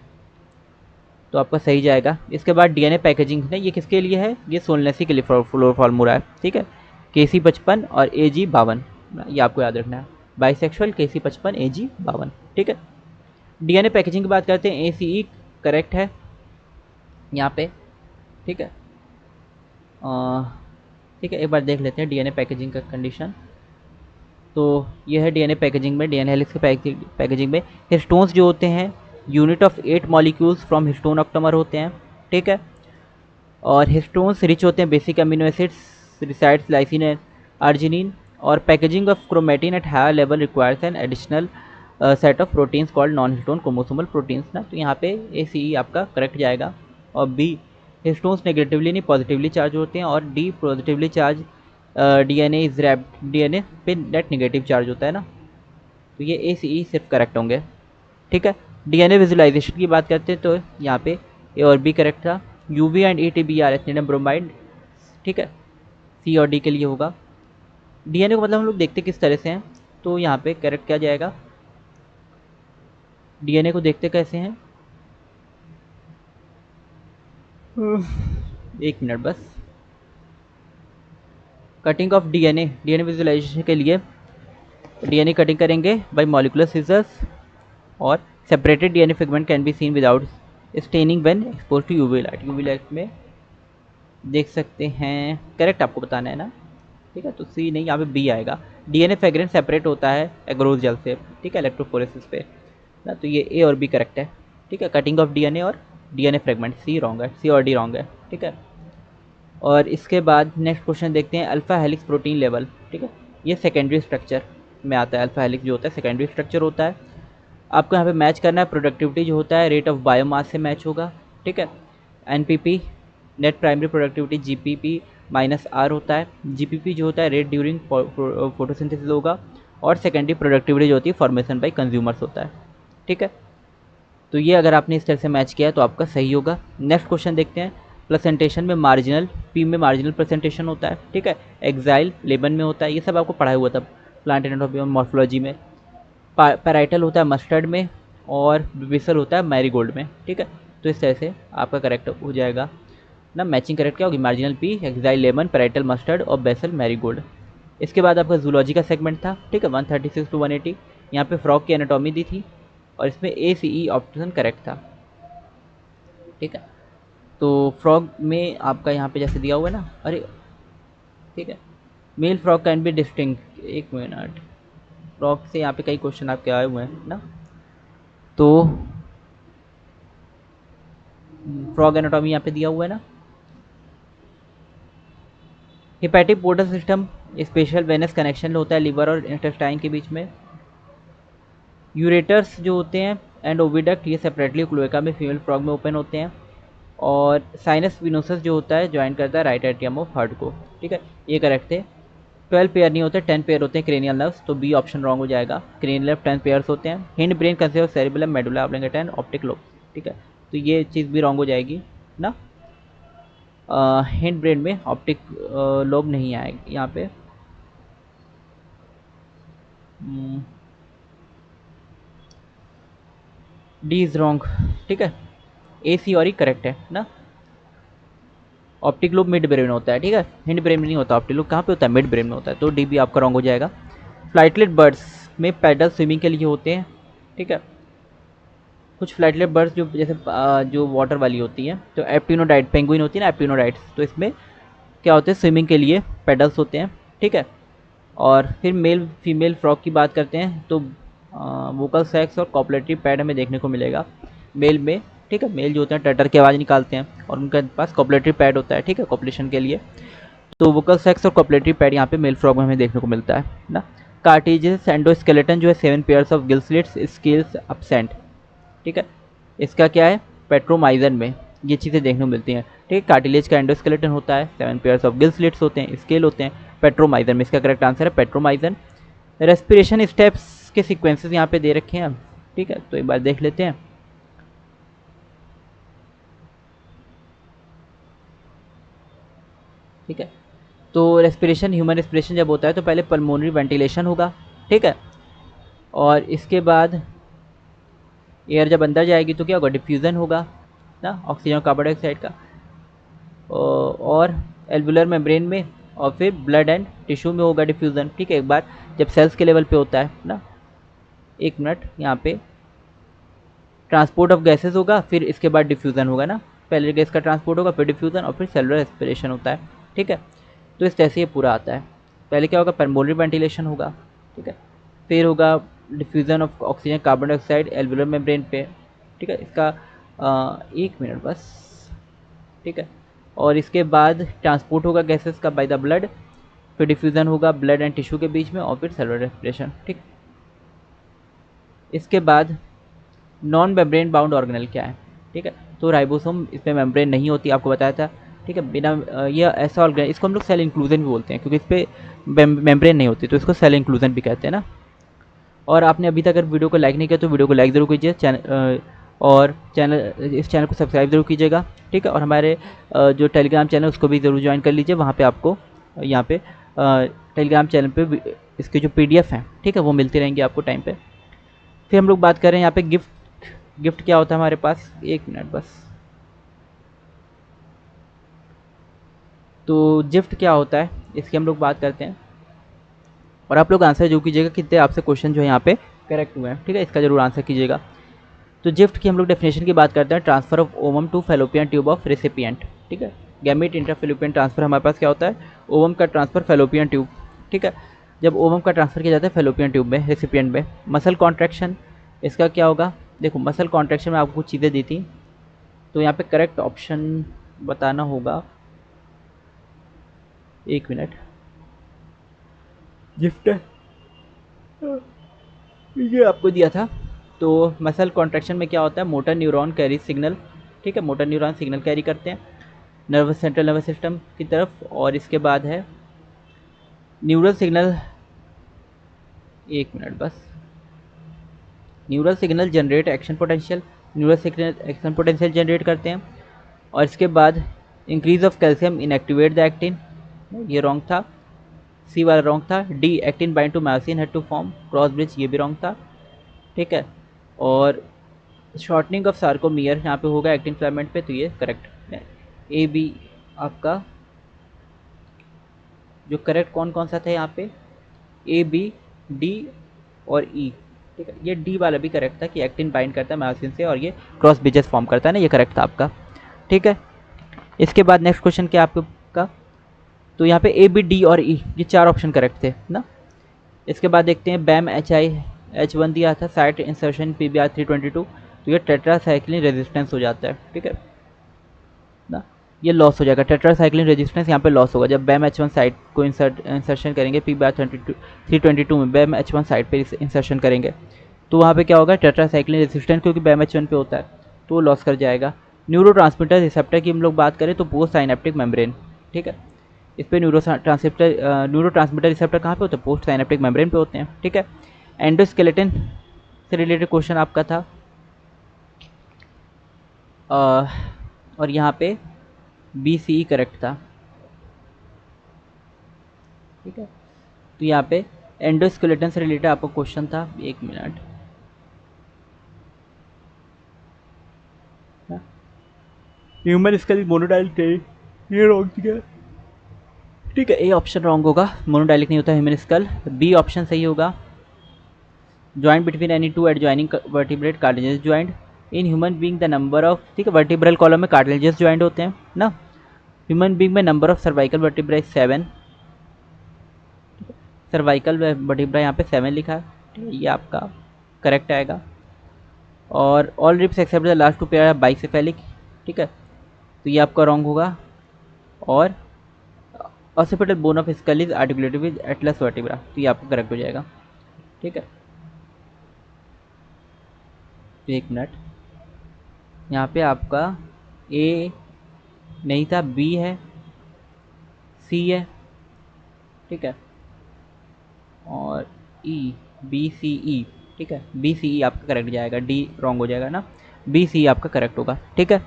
तो आपका सही जाएगा। इसके बाद डीएनए पैकेजिंग है, ये किसके लिए है, ये सोलनेसी के लिए फ्लोर फार्मूला है। ठीक है, KC55 और AG52, ये आपको याद रखना है। Bisexual KC55 AG52। ठीक है, डीएनए पैकेजिंग की बात करते हैं, ACE करेक्ट है यहाँ पे। ठीक है, ठीक है, एक बार देख लेते हैं डीएनए पैकेजिंग का कंडीशन। तो ये है डीएनए पैकेजिंग में, डीएनए हेलिक्स के पैकेजिंग में हिस्टोन्स जो होते हैं unit of 8 molecules from histone octamer होते हैं। ठीक है, और हिस्टोन्स रिच होते हैं basic amino acids, residues lysine and arginine, और packaging of chromatin at higher level requires an additional set of proteins called non histone chromosomal proteins ना, तो यहाँ पे ACE आपका करेक्ट जाएगा। और बी, हिस्टोन्स नेगेटिवली नहीं पॉजिटिवली चार्ज होते हैं, और D positively charge DNA is wrapped, DNA पे नेट नेगेटिव चार्ज होता है ना, तो ये ACE सिर्फ करेक्ट होंगे। ठीक है, डीएनए विजुलाइजेशन की बात करते हैं तो यहाँ पे ए और बी करेक्ट था। UV एंड ETBR एथिलीनियम ब्रोमाइड, ठीक है, C और D के लिए होगा। डीएनए को मतलब हम लोग देखते किस तरह से हैं, तो यहाँ पे करेक्ट क्या जाएगा, डीएनए को देखते कैसे हैं, एक मिनट बस। Cutting of DNA, DNA visualisation के लिए डीएनए कटिंग करेंगे बाय मॉलिकुलर सीजर्स, और separated DNA fragment can be seen without staining when expose to UV light, UV light में देख सकते हैं। करेक्ट आपको बताना है ना, ठीक है, तो सी नहीं, यहाँ पे बी आएगा। डीएनए फ्रेगमेंट सेपरेट होता है एग्रोज जेल से, ठीक है, इलेक्ट्रोफोरेसिस पे ना, तो ये ए और बी करेक्ट है। ठीक है, कटिंग ऑफ डीएनए और डीएनए फ्रेगमेंट, सी रॉन्ग है, सी और डी रॉन्ग है। ठीक है, और इसके बाद नेक्स्ट क्वेश्चन देखते हैं, अल्फा हेलिक्स प्रोटीन लेवल। ठीक है, ये सेकेंडरी स्ट्रक्चर में आता है, अल्फा हेलिक्स जो होता है सेकेंडरी स्ट्रक्चर होता है। आपको यहाँ पे मैच करना है, प्रोडक्टिविटी जो होता है रेट ऑफ बायोमास से मैच होगा। ठीक है, NPP net primary productivity GPP -R होता है। GPP जो होता है रेट ड्यूरिंग फोटोसिंथेसिस होगा, और सेकेंडरी प्रोडक्टिविटी जो होती है फॉर्मेशन बाय कंज्यूमर्स होता है। ठीक है, तो ये अगर आपने इस तरह से मैच किया है तो आपका सही होगा। नेक्स्ट क्वेश्चन देखते हैं, प्लेसेंटेशन में मार्जिनल, पी में मार्जिनल प्रेजेंटेशन होता है। ठीक है, एक्साइल लेबन में होता है, ये सब आपको पढ़ाया हुआ था प्लांट एनाटॉमी और मॉर्फोलॉजी में। पैराइटल होता है मस्टर्ड में, और बिबिसल होता है मैरीगोल्ड में। ठीक है, तो इस तरह से आपका करेक्ट हो जाएगा ना, मैचिंग करेक्ट क्या होगी, marginal pea, axile lemon, parietal mustard और बेसल मैरीगोल्ड। इसके बाद आपका जूलॉजी का सेगमेंट था। ठीक है, 136 to 180, यहाँ पे फ्रॉग की एनाटॉमी दी थी, और इसमें ACE ऑप्शन करेक्ट था। ठीक है, तो फ्रॉग में आपका यहाँ पे जैसे दिया हुआ है ना, अरे ठीक है, male frog can be distinct, एक मिनट, फ्रॉग से यहाँ पे कई क्वेश्चन आपके आए हुए हैं ना, तो फ्रॉग एनाटॉमी यहाँ पे दिया हुआ है ना। Hepatic portal system special venous connection होता है लिवर और इंटेस्टाइन के बीच में। यूरेटर्स जो होते हैं एंड ओविडक्ट ये सेपरेटली क्लोएका में फीमेल फ्रॉग में ओपन होते हैं। और साइनस विनोसस जो होता है ज्वाइन करता है राइट एट्रियम ऑफ हार्ट को। ठीक है, ये करेक्ट थे। 12 पेयर नहीं होते, 10 पेयर होते हैं क्रेनियल नर्व्स, तो बी ऑप्शन रॉन्ग हो जाएगा। क्रेनियल नर्व 10 पेयर्स होते हैं। Hind brain consist of cerebellum, medulla oblongata and optic lobe. ठीक है, तो ये चीज़ भी रॉन्ग हो जाएगी ना। हिंड ब्रेन में ऑप्टिक लोब नहीं आएगी यहाँ पे। D is wrong. ठीक है, ए सी और ही करेक्ट है ना। ऑप्टिक लोब मिड ब्रेन में होता है। ठीक है, हिंड ब्रेन में नहीं होता। ऑप्टिक लोब कहाँ पे होता है? मिड ब्रेन में होता है, तो डी भी आपका रॉन्ग हो जाएगा। फ्लाइटलेट बर्ड्स में पैडल स्विमिंग के लिए होते हैं। ठीक है, कुछ फ्लाइटलेट बर्ड्स जो जैसे जो वाटर वाली होती हैं, तो एप्टिनोडाइट पेंगुइन होती है ना, एप्टिनोडाइट्स, तो इसमें क्या होते हैं? स्विमिंग के लिए पेडल्स होते हैं। ठीक है, और फिर मेल फीमेल फ्रॉग की बात करते हैं तो वोकल सैक्स और कॉपलेटरी पैड हमें देखने को मिलेगा मेल में। ठीक है, मेल जो होते हैं टटर की आवाज़ निकालते हैं और उनके पास कॉपलेटरी पैड होता है। ठीक है, कॉपलेशन के लिए, तो वोकल सैक्स और कॉपलेटरी पैड यहाँ पे मेल फ्रॉग में हमें देखने को मिलता है ना। कार्टिलेज एंडोस्केलेटन जो है 7 pairs of gill slits scales absent. ठीक है, इसका क्या है? पेट्रोमाइजन में ये चीज़ें देखने को मिलती हैं। ठीक है, कार्टिलेज का एंडोस्केलेटन होता है, 7 पेयर्स ऑफ गिल स्लिट्स होते हैं, स्केल होते हैं पेट्रोमाइजन में। इसका करेक्ट आंसर है पेट्रोमाइजन। रेस्पिरेशन स्टेप्स के सीक्वेंसेस यहाँ पे दे रखे हैं। ठीक है, तो एक बार देख लेते हैं। ठीक है, तो रेस्पिरेशन, ह्यूमन रेस्पिरेशन जब होता है तो पहले पल्मोनरी वेंटिलेशन होगा। ठीक है, और इसके बाद एयर जब अंदर जाएगी तो क्या होगा? डिफ्यूज़न होगा ना, ऑक्सीजन और कार्बन डाइऑक्साइड का। और एल्वुलर मेम्ब्रेन में और फिर ब्लड एंड टिश्यू में होगा डिफ्यूज़न। ठीक है, एक बार जब सेल्स के लेवल पे होता है ना, एक मिनट, यहाँ पे ट्रांसपोर्ट ऑफ गैसेस होगा, फिर इसके बाद डिफ्यूज़न होगा ना। पहले गैस का ट्रांसपोर्ट होगा, फिर डिफ्यूज़न और फिर सेलुलर रेस्पिरेशन होता है। ठीक है, तो इस तरह से ये पूरा आता है। पहले क्या होगा? पल्मोनरी वेंटिलेशन होगा। ठीक है, फिर होगा diffusion of oxygen carbon dioxide alveolar membrane पे। ठीक है, इसका एक मिनट बस। ठीक है, और इसके बाद ट्रांसपोर्ट होगा गैसेस का बाय द ब्लड, फिर डिफ्यूज़न होगा ब्लड एंड टिश्यू के बीच में, और फिर सेलुलर रेस्पिरेशन। ठीक, इसके बाद नॉन मेम्ब्रेन बाउंड ऑर्गेनल क्या है? ठीक है, तो राइबोसोम, इसमें मेम्ब्रेन नहीं होती, आपको बताया था। ठीक है, बिना ये ऐसा ऑर्गेनल, इसको हम लोग सेल इंक्लूजन भी बोलते हैं क्योंकि इस पर मेम्ब्रेन नहीं होती, तो इसको सेल इंक्लूजन भी कहते हैं ना। और आपने अभी तक अगर वीडियो को लाइक नहीं किया तो वीडियो को लाइक ज़रूर कीजिए, इस चैनल को सब्सक्राइब जरूर कीजिएगा। ठीक है, और हमारे जो टेलीग्राम चैनल उसको भी ज़रूर ज्वाइन कर लीजिए। वहाँ पे आपको यहाँ पे टेलीग्राम चैनल पे इसके जो PDF हैं, ठीक है, वो मिलती रहेंगी आपको टाइम पे। फिर हम लोग बात कर रहे हैं यहाँ पे गिफ्ट क्या होता है हमारे पास? एक मिनट बस। तो गिफ्ट क्या होता है इसकी हम लोग बात करते हैं, और आप लोग आंसर जरूर कीजिएगा कितने आपसे क्वेश्चन जो है यहाँ पे करेक्ट हुए हैं। ठीक है, इसका जरूर आंसर कीजिएगा। तो गिफ्ट की हम लोग डेफिनेशन की बात करते हैं, transfer of ovum to Fallopian tube of recipient. ठीक है, गैमेट इंट्राफेलोपियन ट्रांसफर हमारे पास क्या होता है? ओवम का ट्रांसफर फेलोपियन ट्यूब। ठीक है, जब ओवम का ट्रांसफर किया जाता है फेलोपियन ट्यूब में, रेसिपिएंट में। मसल कॉन्ट्रैक्शन, इसका क्या होगा? देखो, मसल कॉन्ट्रैक्शन में आपको कुछ चीज़ें दी थी, तो यहाँ पे करेक्ट ऑप्शन बताना होगा। एक मिनट, गिफ्ट ये आपको दिया था। तो मसल कॉन्ट्रैक्शन में क्या होता है? Motor neuron carry signal. ठीक है, मोटर न्यूरॉन सिग्नल कैरी करते हैं नर्वस सेंट्रल नर्वस सिस्टम की तरफ, और इसके बाद है न्यूरल सिग्नल। एक मिनट बस। Neural signal generate action potential, neural signal action potential generate करते हैं। और इसके बाद increase of calcium inactivate the actin, ये रॉन्ग था। सी वाला रॉन्ग था। D actin bind to myosin head to form cross bridge, ये भी रॉन्ग था। ठीक है, और शॉर्टनिंग ऑफ सार्कोमियर यहाँ पे होगा एक्टिन फिलामेंट पे, तो ये करेक्ट है। ए बी आपका जो करेक्ट कौन कौन सा था यहाँ पे? ए बी डी और ई। ठीक है, ये डी वाला भी करेक्ट था कि एक्टिन बाइंड करता है मायोसिन से और ये क्रॉस ब्रिजेस फॉर्म करता है ना, ये करेक्ट था आपका। ठीक है, इसके बाद नेक्स्ट क्वेश्चन क्या आपका? तो यहाँ पे ए बी डी और ई ये 4 ऑप्शन करेक्ट थे ना। इसके बाद देखते हैं बैम H1 दिया था, साइट इंसर्शन PBr 322, तो ये टेट्रासाइक्लिन रेजिस्टेंस हो जाता है। ठीक है ना, ये लॉस हो जाएगा, टेट्रासाइक्लिन रेजिस्टेंस यहाँ पे लॉस होगा जब बैम H1 साइट को इंसर्शन करेंगे PBr 322 में, बैम H1 साइट पे इंसर्शन करेंगे। तो वहाँ पे क्या होगा, टेट्रासाइक्लिन रेसिस्टेंट क्योंकि BMH1 पे होता है तो वो लॉस कर जाएगा। न्यूरोट्रांसमीटर रिसेप्टर की हम लोग बात करें तो पोस्ट साइनेप्टिक मेम्ब्रेन, ठीक है। इस पर न्यूरोट्रांसमीटर रिसेप्टर कहाँ पे होते हैं, पोस्ट साइनेप्टिक मेम्ब्रेन पे होते हैं, ठीक है। एंडोस्केलेटन से रिलेटेड क्वेश्चन आपका था और यहाँ पे BCE करेक्ट था, ठीक है। तो यहाँ पे एंडोस्केलेटन से रिलेटेड आपको क्वेश्चन था, 1 मिनट, ह्यूमन स्केल मोनोडाइलिक, ये रॉन्ग, ठीक है, ठीक है। ए ऑप्शन रॉन्ग होगा, मोनोडाइलिक नहीं होता ह्यूमन स्कल। बी ऑप्शन सही होगा, joint between any two adjoining vertebrate cartilaginous joint in human being the number of, ठीक है, वर्टिब्रल कॉलम में कार्टिलेजियस ज्वाइंट होते हैं ना। ह्यूमन बीइंग में number of cervical vertebra 7, cervical vertebra यहाँ पे 7 लिखा है, ठीक है, ये आपका करेक्ट आएगा। और all ribs except the last two pair bicephalic, ठीक है, तो ये आपका रॉन्ग होगा। और occipital bone of skull is articulated with atlas vertebra, तो ये आपका करेक्ट हो जाएगा, ठीक है। तो 1 मिनट, यहाँ पे आपका ए नहीं था, बी है, सी है, ठीक है, और ई, BCE, ठीक है, BCE आपका करेक्ट जाएगा, डी रॉन्ग हो जाएगा ना, BCE आपका करेक्ट होगा, ठीक है।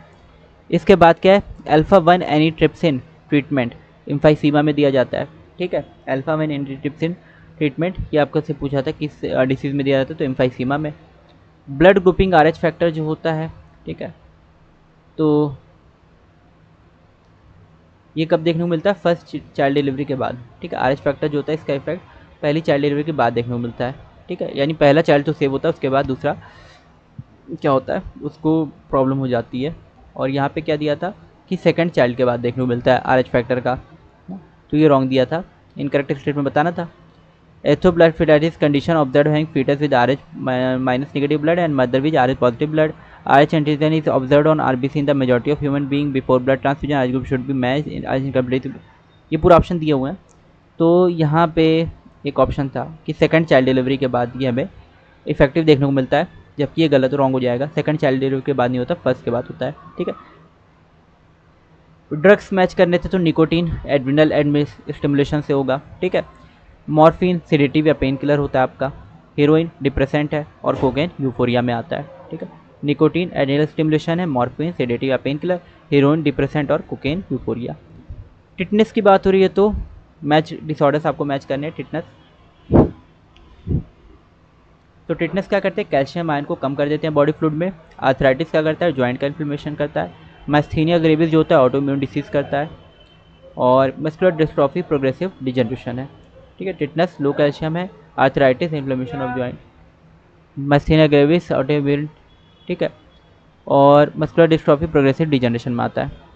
इसके बाद क्या है, अल्फा 1 एनीट्रिप्सिन ट्रीटमेंट इम्फाइसीमा में दिया जाता है, ठीक है। अल्फा 1 एनीट्रिप्सिन ट्रीटमेंट ये आपको से पूछा था किस डिसीज़ में दिया जाता है, तो इम्फाइसीमा में। ब्लड ग्रुपिंग RH फैक्टर जो होता है, ठीक है, तो ये कब देखने को मिलता है, फर्स्ट चाइल्ड डिलीवरी के बाद, ठीक है। RH फैक्टर जो होता है इसका इफेक्ट पहली चाइल्ड डिलीवरी के बाद देखने को मिलता है, ठीक है, यानी पहला चाइल्ड तो सेव होता है, उसके बाद दूसरा क्या होता है उसको प्रॉब्लम हो जाती है। और यहाँ पे क्या दिया था कि सेकंड चाइल्ड के बाद देखने को मिलता है RH फैक्टर का, तो ये रॉन्ग दिया था, इनकरेक्ट स्टेटमेंट बताना था। Erythroblastosis condition observe having foetus with RH minus negative blood and mother with RH positive blood. RH antigen is observed on RBC in the majority of human being before blood transfusion, RH group should be matched in RH incomplete, ये पूरा ऑप्शन दिए हुए हैं। तो यहाँ पे एक ऑप्शन था कि सेकंड चाइल्ड डिलीवरी के बाद ये हमें इफेक्टिव देखने को मिलता है, जबकि ये गलत, रॉन्ग हो जाएगा, सेकंड चाइल्ड डिलीवरी के बाद नहीं होता, फर्स्ट के बाद होता है, ठीक है। ड्रग्स मैच करने थे तो निकोटीन एड्रिनल स्टिमुलेशन से होगा, ठीक है। मॉर्फिन सेडेटिव या पेन किलर होता है आपका, हीरोइन डिप्रेसेंट है, और कोकेन यूफोरिया में आता है, ठीक है। निकोटीन एड्रिनल स्टिमुलेशन है, मॉर्फिन सेडेटिव या पेन किलर, हीरोइन डिप्रेसेंट और कोकेन यूफोरिया। टिटनेस की बात हो रही है तो मैच डिसऑर्डर्स आपको मैच करने हैं। टिटनेस, तो टिटनेस क्या करते हैं, कैल्शियम आयन को कम कर देते हैं बॉडी फ्लूइड में। आर्थराइटिस क्या करता है, जॉइंट का इन्फ्लेमेशन करता है। मैस्थीनिया ग्रेविस जो होता है ऑटोइम्यून डिसीज करता है। और मस्कुलर डिस्ट्रॉफी प्रोग्रेसिव डिजनरेशन है, ठीक है। टिटनेस लो कैल्शियम है, arthritis inflammation of joint, myasthenia gravis autoimmune, ठीक है, और मस्कुलर डिस्ट्रॉफी प्रोग्रेसिव डिजनरेशन में आता है।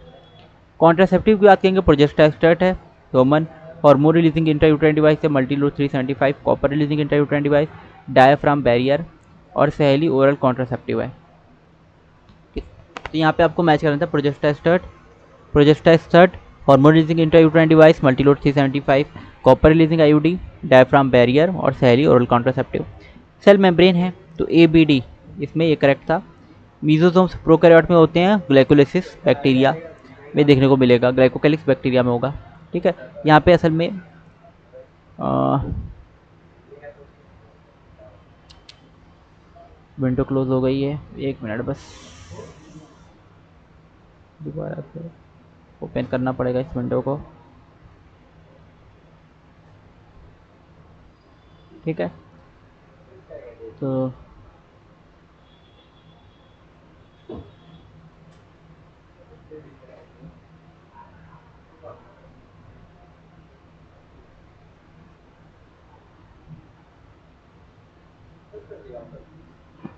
कॉन्ट्रासेप्टिव की बात करेंगे, प्रोजेस्टेस्टेट है, human hormone releasing intrauterine device है, Multiload 375, copper releasing intrauterine device, diaphragm barrier, और सहेली ओरल कॉन्ट्रासेप्टिव है। तो यहाँ पे आपको मैच करना था Progestasert hormone releasing intrauterine device, Multiload 375, copper releasing IUD, diaphragm barrier और Saheli oral contraceptive. Cell membrane है तो ABD इसमें ये करेक्ट था। मीजोसोम्स प्रोकैरियोट में होते हैं, ग्लाइकोलिसिस बैक्टीरिया में देखने को मिलेगा, ग्लाइकोकैलिक्स बैक्टीरिया में होगा, ठीक है। यहाँ पे असल में विंडो क्लोज हो गई है, 1 मिनट बस, दोबारा से ओपन करना पड़ेगा इस विंडो को, ठीक है। तो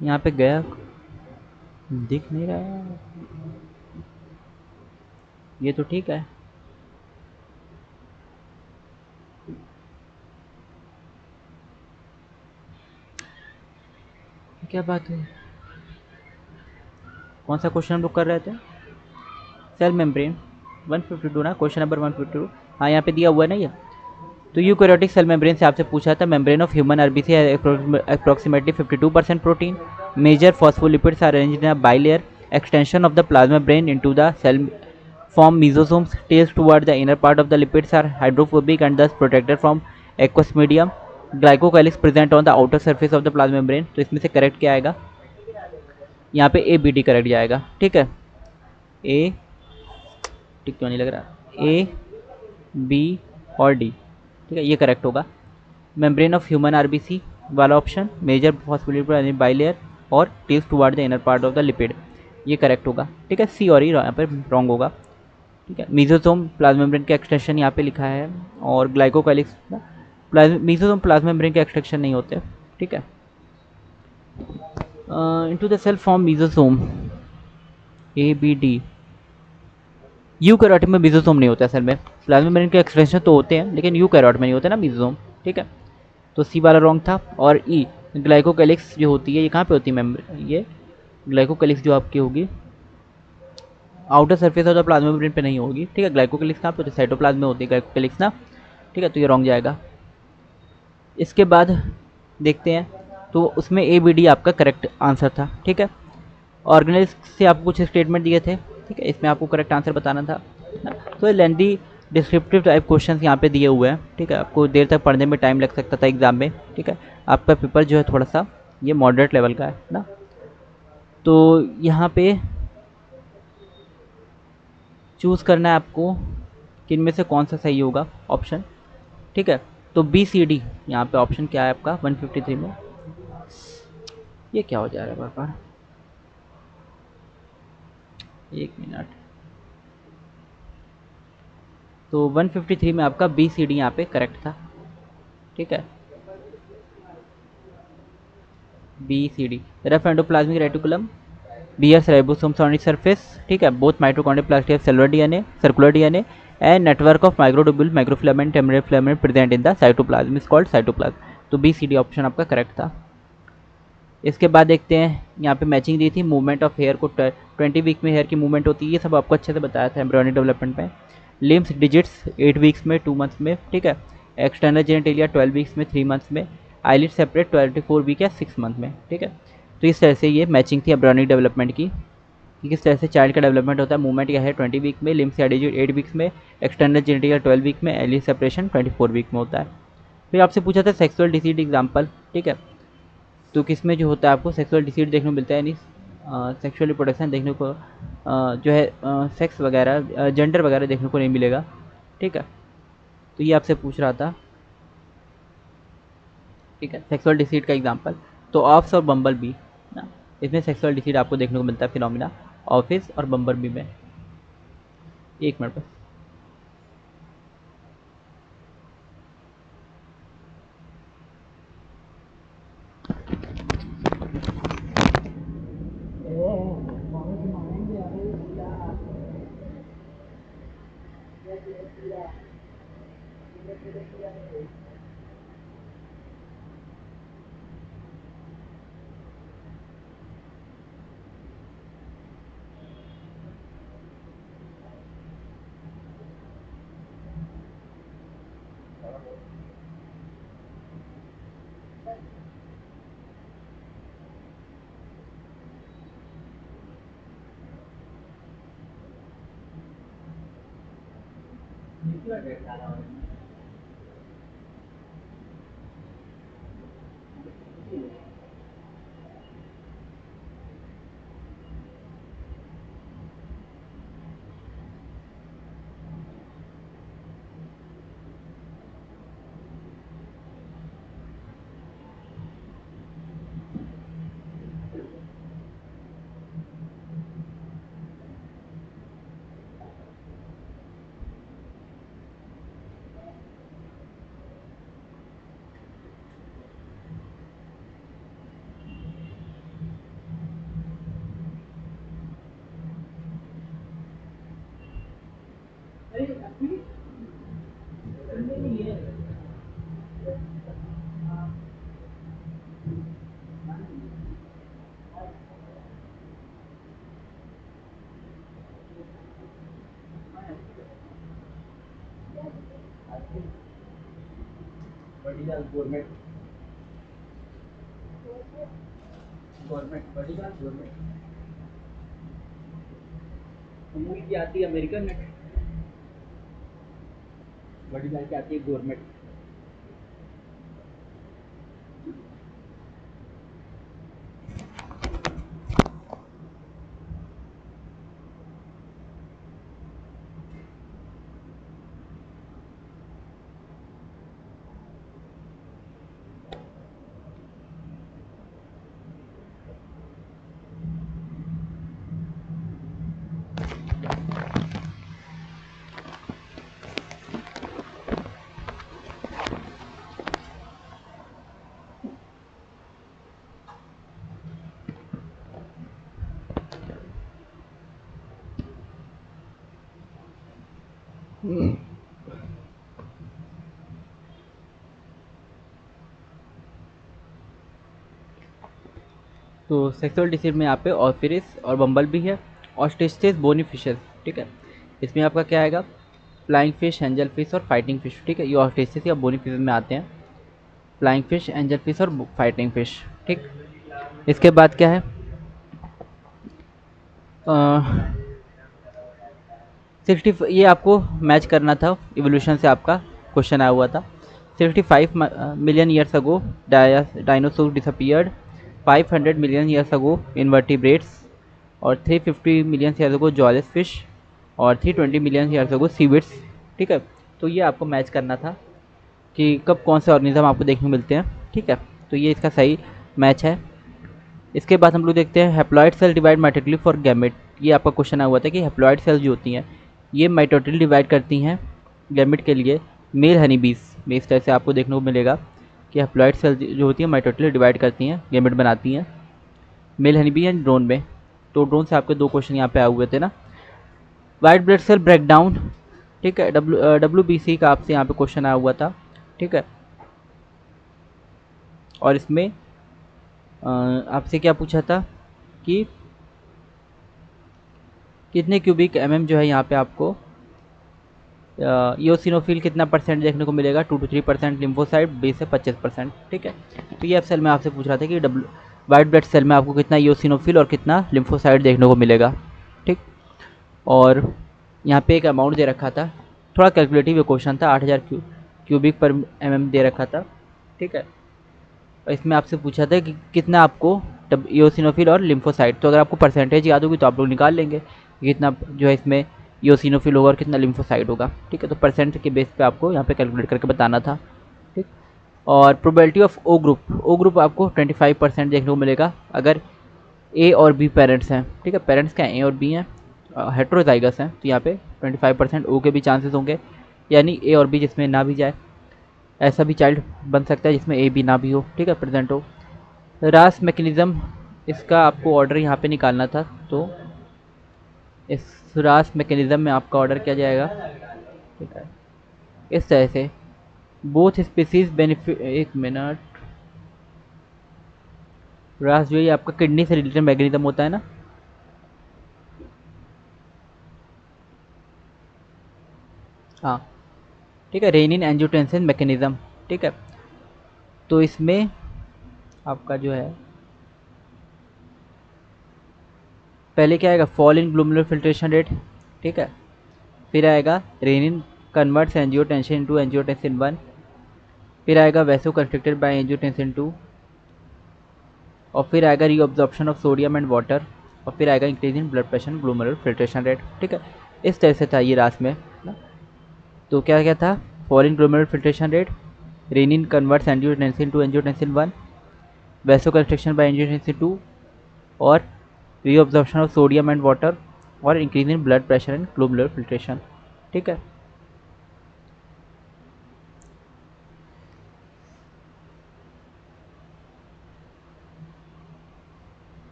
यहाँ पे गया, दिख नहीं रहा है, ये तो ठीक है। क्या बात है, कौन सा क्वेश्चन हम लोग कर रहे थे, सेल मेम्ब्रेन 152 ना, क्वेश्चन नंबर 152, हाँ यहाँ पे दिया हुआ है ना ये, तो यूकैरियोटिक सेल मेम्ब्रेन से आपसे पूछा था, membrane of human RBC approximately 52% protein, major phospholipids are arranged in a bilayer extension of the plasma membrane into the cell form mesosomes, tails toward the inner part of the lipids are hydrophobic and thus protected from aqueous medium, glycocalyx present on the outer surface of the plasma membrane। तो इसमें से करेक्ट क्या आएगा, यहाँ पे ए बी डी करेक्ट जाएगा। ठीक है, ए ठीक क्यों नहीं लग रहा, ए बी और डी, ठीक है, ये करेक्ट होगा। मेम्ब्रेन ऑफ ह्यूमन आरबीसी वाला ऑप्शन, मेजर फॉस्फोलिपिड बाइलेयर और tails toward the inner part of the lipid, ये करेक्ट होगा। ठीक है, सी और ई यहाँ पर रॉन्ग होगा। ठीक है, मीजोसोम प्लाज्मा मेम्ब्रेन का एक्सटेंशन यहाँ पे लिखा है, और ग्लाइकोकाइलिक्स मीजोसोम प्लाज्मा मेम्ब्रेन के एक्सटेंशन नहीं होते। ठीक है, into the cell form mesosome A B D, eukaryote में मीजोसोम नहीं होता असल में, प्लाज्मा मेम्ब्रेन के एक्सटेंशन तो होते हैं लेकिन यूकैरियोट में नहीं होते ना मीजोसोम। ठीक है, तो सी वाला रॉन्ग था। और ई ग्लाइकोकैलिक्स जो होती है ये कहाँ पे होती है मेम्ब्रेन, ये ग्लाइकोकैलिक्स जो आपकी होगी outer surface of the plasma membrane पे नहीं होगी। ठीक है, ग्लाइकोकैलिक्स कहाँ पे होती है, साइटोप्लाज्म में होती है ग्लाइकोकैलिक्स ना। ठीक है, तो ये रॉन्ग जाएगा। इसके बाद देखते हैं, तो उसमें ए बी डी आपका करेक्ट आंसर था। ठीक है, ऑर्गेनाइज से आपको कुछ स्टेटमेंट दिए थे। ठीक है, इसमें आपको करेक्ट आंसर बताना था ना। तो लेंदी डिस्क्रिप्टिव टाइप क्वेश्चंस यहाँ पे दिए हुए हैं। ठीक है, आपको देर तक पढ़ने में टाइम लग सकता था एग्जाम में। ठीक है, आपका पेपर जो है थोड़ा सा ये मॉडरेट लेवल का है ना। तो यहाँ पे चूज़ करना है आपको कि इनमें से कौन सा सही होगा ऑप्शन। ठीक है, तो बी सी डी यहाँ पे ऑप्शन क्या है आपका 153 में, ये क्या हो जा रहा है बार बार, एक मिनट। तो 153 में आपका बी सी डी यहाँ पे करेक्ट था। ठीक है, B C D rough endoplasmic reticulum, bears ribosomes on its surface. ठीक है, both mitochondria plastid have cellular DNA, circular DNA and network of microtubule microfilament temporary filament present in the cytoplasm is called cytoplasm. तो बी सी डी ऑप्शन आपका करेक्ट था। इसके बाद देखते हैं, यहाँ पे मैचिंग दी थी मूवमेंट ऑफ हेयर को 20 वीक में हेयर की मूवमेंट होती है, ये सब आपको अच्छे से बताया था एम्ब्रियोनिक डेवलपमेंट में। लिम्स डिजिट्स 8 वीक्स में 2 मंथ्स में। ठीक है, एक्सटर्नल जेनिटेलिया 12 वीक्स में 3 मंथ्स में, आईलिड सेपरेट 24 वीक या 6 मंथ में। ठीक है, तो इस तरह से ये मैचिंग थी एम्ब्रियोनिक डेवलपमेंट की, कि किस तरह से चाइल्ड का डेवलपमेंट होता है। मूवमेंट यह है 20 वीक में, लिम्स या डिजिट 8 वीक्स में, एक्सटर्नल जेनिटेलिया 12 वीक में, आईलिड सेपरेशन 24 वीक में होता है। फिर आपसे पूछा था सेक्सुअल डिसीज एग्जाम्पल। ठीक है, तो किसमें जो होता है आपको सेक्सुअल डिसीड देखने को मिलता है, यानी सेक्सुअल रिप्रोडक्शन देखने को जो है सेक्स वगैरह जेंडर वगैरह देखने को नहीं मिलेगा। ठीक है, तो ये आपसे पूछ रहा था। ठीक है, सेक्सुअल डिसीड का एग्जांपल, तो ऑफ्स और बम्बल बी ना, इसमें सेक्सुअल डिसीड आपको देखने को मिलता है फिनोमिना ऑफिस और बम्बल बी में। एक मिनट बस। बड़ी दाल गवर्नमेंट, गवर्नमेंट बड़ी दाल गवर्नमेंट। अमूल की आती है अमेरिकन नट, बड़ी दाल की आती है गवर्नमेंट। तो सेक्सुअल डिसीज में यहाँ पे ऑफिरिस और बम्बल भी है, ऑस्ट्रिचेस बोनीफिशस, ठीक है। इसमें आपका क्या आएगा, फ्लाइंग फिश, एंजल फिश और फाइटिंग फिश, ठीक है। ये ऑस्ट्रिचेस या बोनीफिशस में आते हैं, फ्लाइंग फिश, एंजल फिश और फाइटिंग फिश, ठीक। इसके बाद क्या है, 60, ये आपको मैच करना था इवोल्यूशन से, आपका क्वेश्चन आया हुआ था। 65 million years ago dinosaur disappeared, 500 million years ago invertebrates, और 350 million years ago jawless fish, और 320 मिलियन ईयर्स अगो सीविड्स, ठीक है। तो ये आपको मैच करना था कि कब कौन से ऑर्गेनिज्म आपको देखने को मिलते हैं, ठीक है। तो ये इसका सही मैच है। इसके बाद हम लोग देखते हैं haploid cell divide mitotically for gamete. ये आपका क्वेश्चन आया हुआ था कि हैप्लॉइड सेल जो होती हैं ये माइटोटिकली डिवाइड करती हैं गैमेट के लिए मेल हनी बीज में। इस तरह से आपको देखने को मिलेगा कि हैप्लॉइड सेल जो होती है माइटोटिकली डिवाइड करती हैं, गैमेट बनाती हैं male honey bee and drone में। तो ड्रोन से आपके 2 क्वेश्चन यहाँ पे आए हुए थे ना। वाइट ब्लड सेल ब्रेकडाउन, ठीक है, WBC का आपसे यहाँ पे क्वेश्चन आया हुआ था, ठीक है। और इसमें आपसे क्या पूछा था कि कितने क्यूबिक जो है यहाँ पे आपको ईओसिनोफिल कितना परसेंट देखने को मिलेगा, 2 to 3%, लिम्फोसाइट 20 से 25%, ठीक है। तो ये सेल में आपसे पूछ रहा था कि वाइट ब्लड सेल में आपको कितना ईओसिनोफिल और कितना लिम्फोसाइट देखने को मिलेगा, ठीक। और यहाँ पे एक अमाउंट दे रखा था, थोड़ा कैलकुलेटिव क्वेश्चन था, 8000 क्यूबिक पर दे रखा था, ठीक है। इसमें आपसे पूछा था कि कितना आपको ईओसिनोफिल और लिम्फोसाइट, तो अगर आपको परसेंटेज याद होगी तो आप लोग निकाल लेंगे कितना जो है इसमें ईओसिनोफिल होगा और कितना लिम्फोसाइट होगा, ठीक है। तो परसेंट के बेस पे आपको यहाँ पे कैलकुलेट करके बताना था, ठीक। और प्रोबेबिलिटी ऑफ ओ ग्रुप आपको 25% देखने को मिलेगा अगर ए और बी पेरेंट्स हैं, ठीक है। पेरेंट्स क्या ए और बी हैं, हेट्रोजाइगस हैं, तो यहाँ पे 25% ओ के भी चांसेस होंगे, यानी ए और बी जिसमें ना भी जाए, ऐसा भी चाइल्ड बन सकता है जिसमें ए बी ना भी हो, ठीक है, प्रेजेंट हो। रास मैकेनिज्म, इसका आपको ऑर्डर यहाँ पे निकालना था, तो इस रास मैकेनिज्म में आपका ऑर्डर क्या जाएगा, ठीक है, इस तरह से बोथ स्पीसीज बेनिफिट, एक मिनट, रास जो है आपका किडनी से रिलेटेड मैकेनिज्म होता है ना, हाँ, ठीक है, रेनिन एंजियोटेंसिन मैकेनिज्म, ठीक है। तो इसमें आपका जो है पहले क्या आएगा, fall in glomerular filtration rate, ठीक है। फिर आएगा renin converts angiotensin into angiotensin 1, फिर आएगा वैसो कंस्ट्रिक्टेड बाय एंजियोटेंसिन 2, और फिर आएगा reabsorption of sodium and water, और फिर आएगा increase in blood pressure glomerular filtration rate, ठीक है। इस तरह से था ये रास में ना। तो क्या क्या था, fall in glomerular filtration rate, renin converts angiotensin to angiotensin 1, vasoconstriction by angiotensin 2, और reabsorption of sodium and water, और increase in blood pressure and glomerular filtration, ठीक है।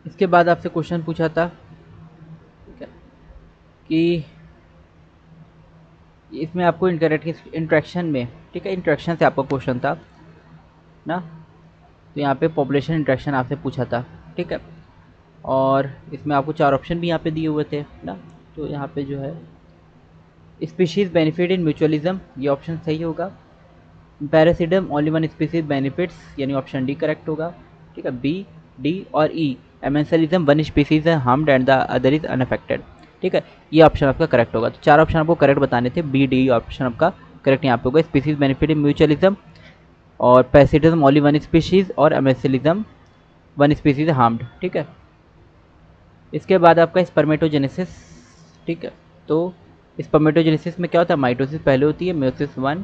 इसके बाद आपसे क्वेश्चन पूछा था, ठीक है, कि इसमें आपको इंटरेक्शन में, ठीक है, इंटरेक्शन से आपका क्वेश्चन था ना, तो यहाँ पे पॉपुलेशन इंट्रैक्शन आपसे पूछा था, ठीक है। और इसमें आपको 4 ऑप्शन भी यहाँ पे दिए हुए थे ना। तो यहाँ पे जो है स्पीशीज बेनिफिट इन म्यूचुअलिज्म, ये ऑप्शन सही होगा। पैरासिडम ओनली वन स्पीसीज बेनिफिट्स, यानी ऑप्शन डी करेक्ट होगा, ठीक है। बी, डी और ई, एमेंसलिज्म वन स्पीसीज है harmed and the other is unaffected, ठीक है। ये ऑप्शन आपका करेक्ट होगा। तो 4 ऑप्शन आपको करेक्ट बताने थे, बी डी ऑप्शन आपका करेक्ट यहाँ पे होगा। स्पीसीज बेनिफिट इन म्यूचुअलिज्म और पैरासिडम ओनली वन स्पीशीज और एमेंसलिज्म वन स्पीसीज हार्म्ड, ठीक है। इसके बाद आपका स्पर्मेटोजेनेसिस, ठीक है। तो स्पर्मेटोजेनेसिस में क्या होता है, माइटोसिस पहले होती है, मेयोसिस 1,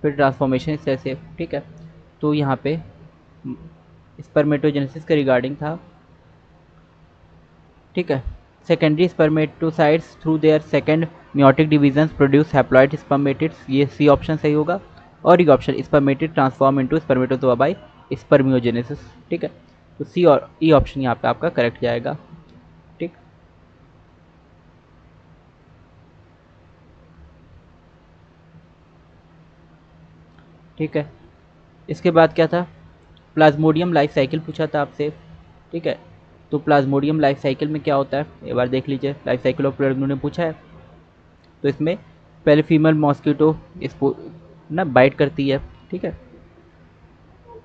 फिर ट्रांसफॉर्मेशन इस तरह से, ठीक है। तो यहाँ पे स्पर्मेटोजेनेसिस के रिगार्डिंग था, ठीक है। Secondary spermatocytes through their second meiotic divisions produce haploid spermatids, ये सी ऑप्शन सही होगा। और ये option spermatid transform into spermatozoa by spermiogenesis, ठीक है। तो सी और ई ऑप्शन यहाँ पे आपका करेक्ट जाएगा, ठीक। ठीक है, इसके बाद क्या था, प्लाज्मोडियम लाइफ साइकिल पूछा था आपसे, ठीक है। तो प्लाज्मोडियम लाइफ साइकिल में क्या होता है, एक बार देख लीजिए। लाइफ साइकिल ऑफ प्लाज्मोडियम ने पूछा है। तो इसमें पहले फीमेल मॉस्किटो इसको ना बाइट करती है, ठीक है।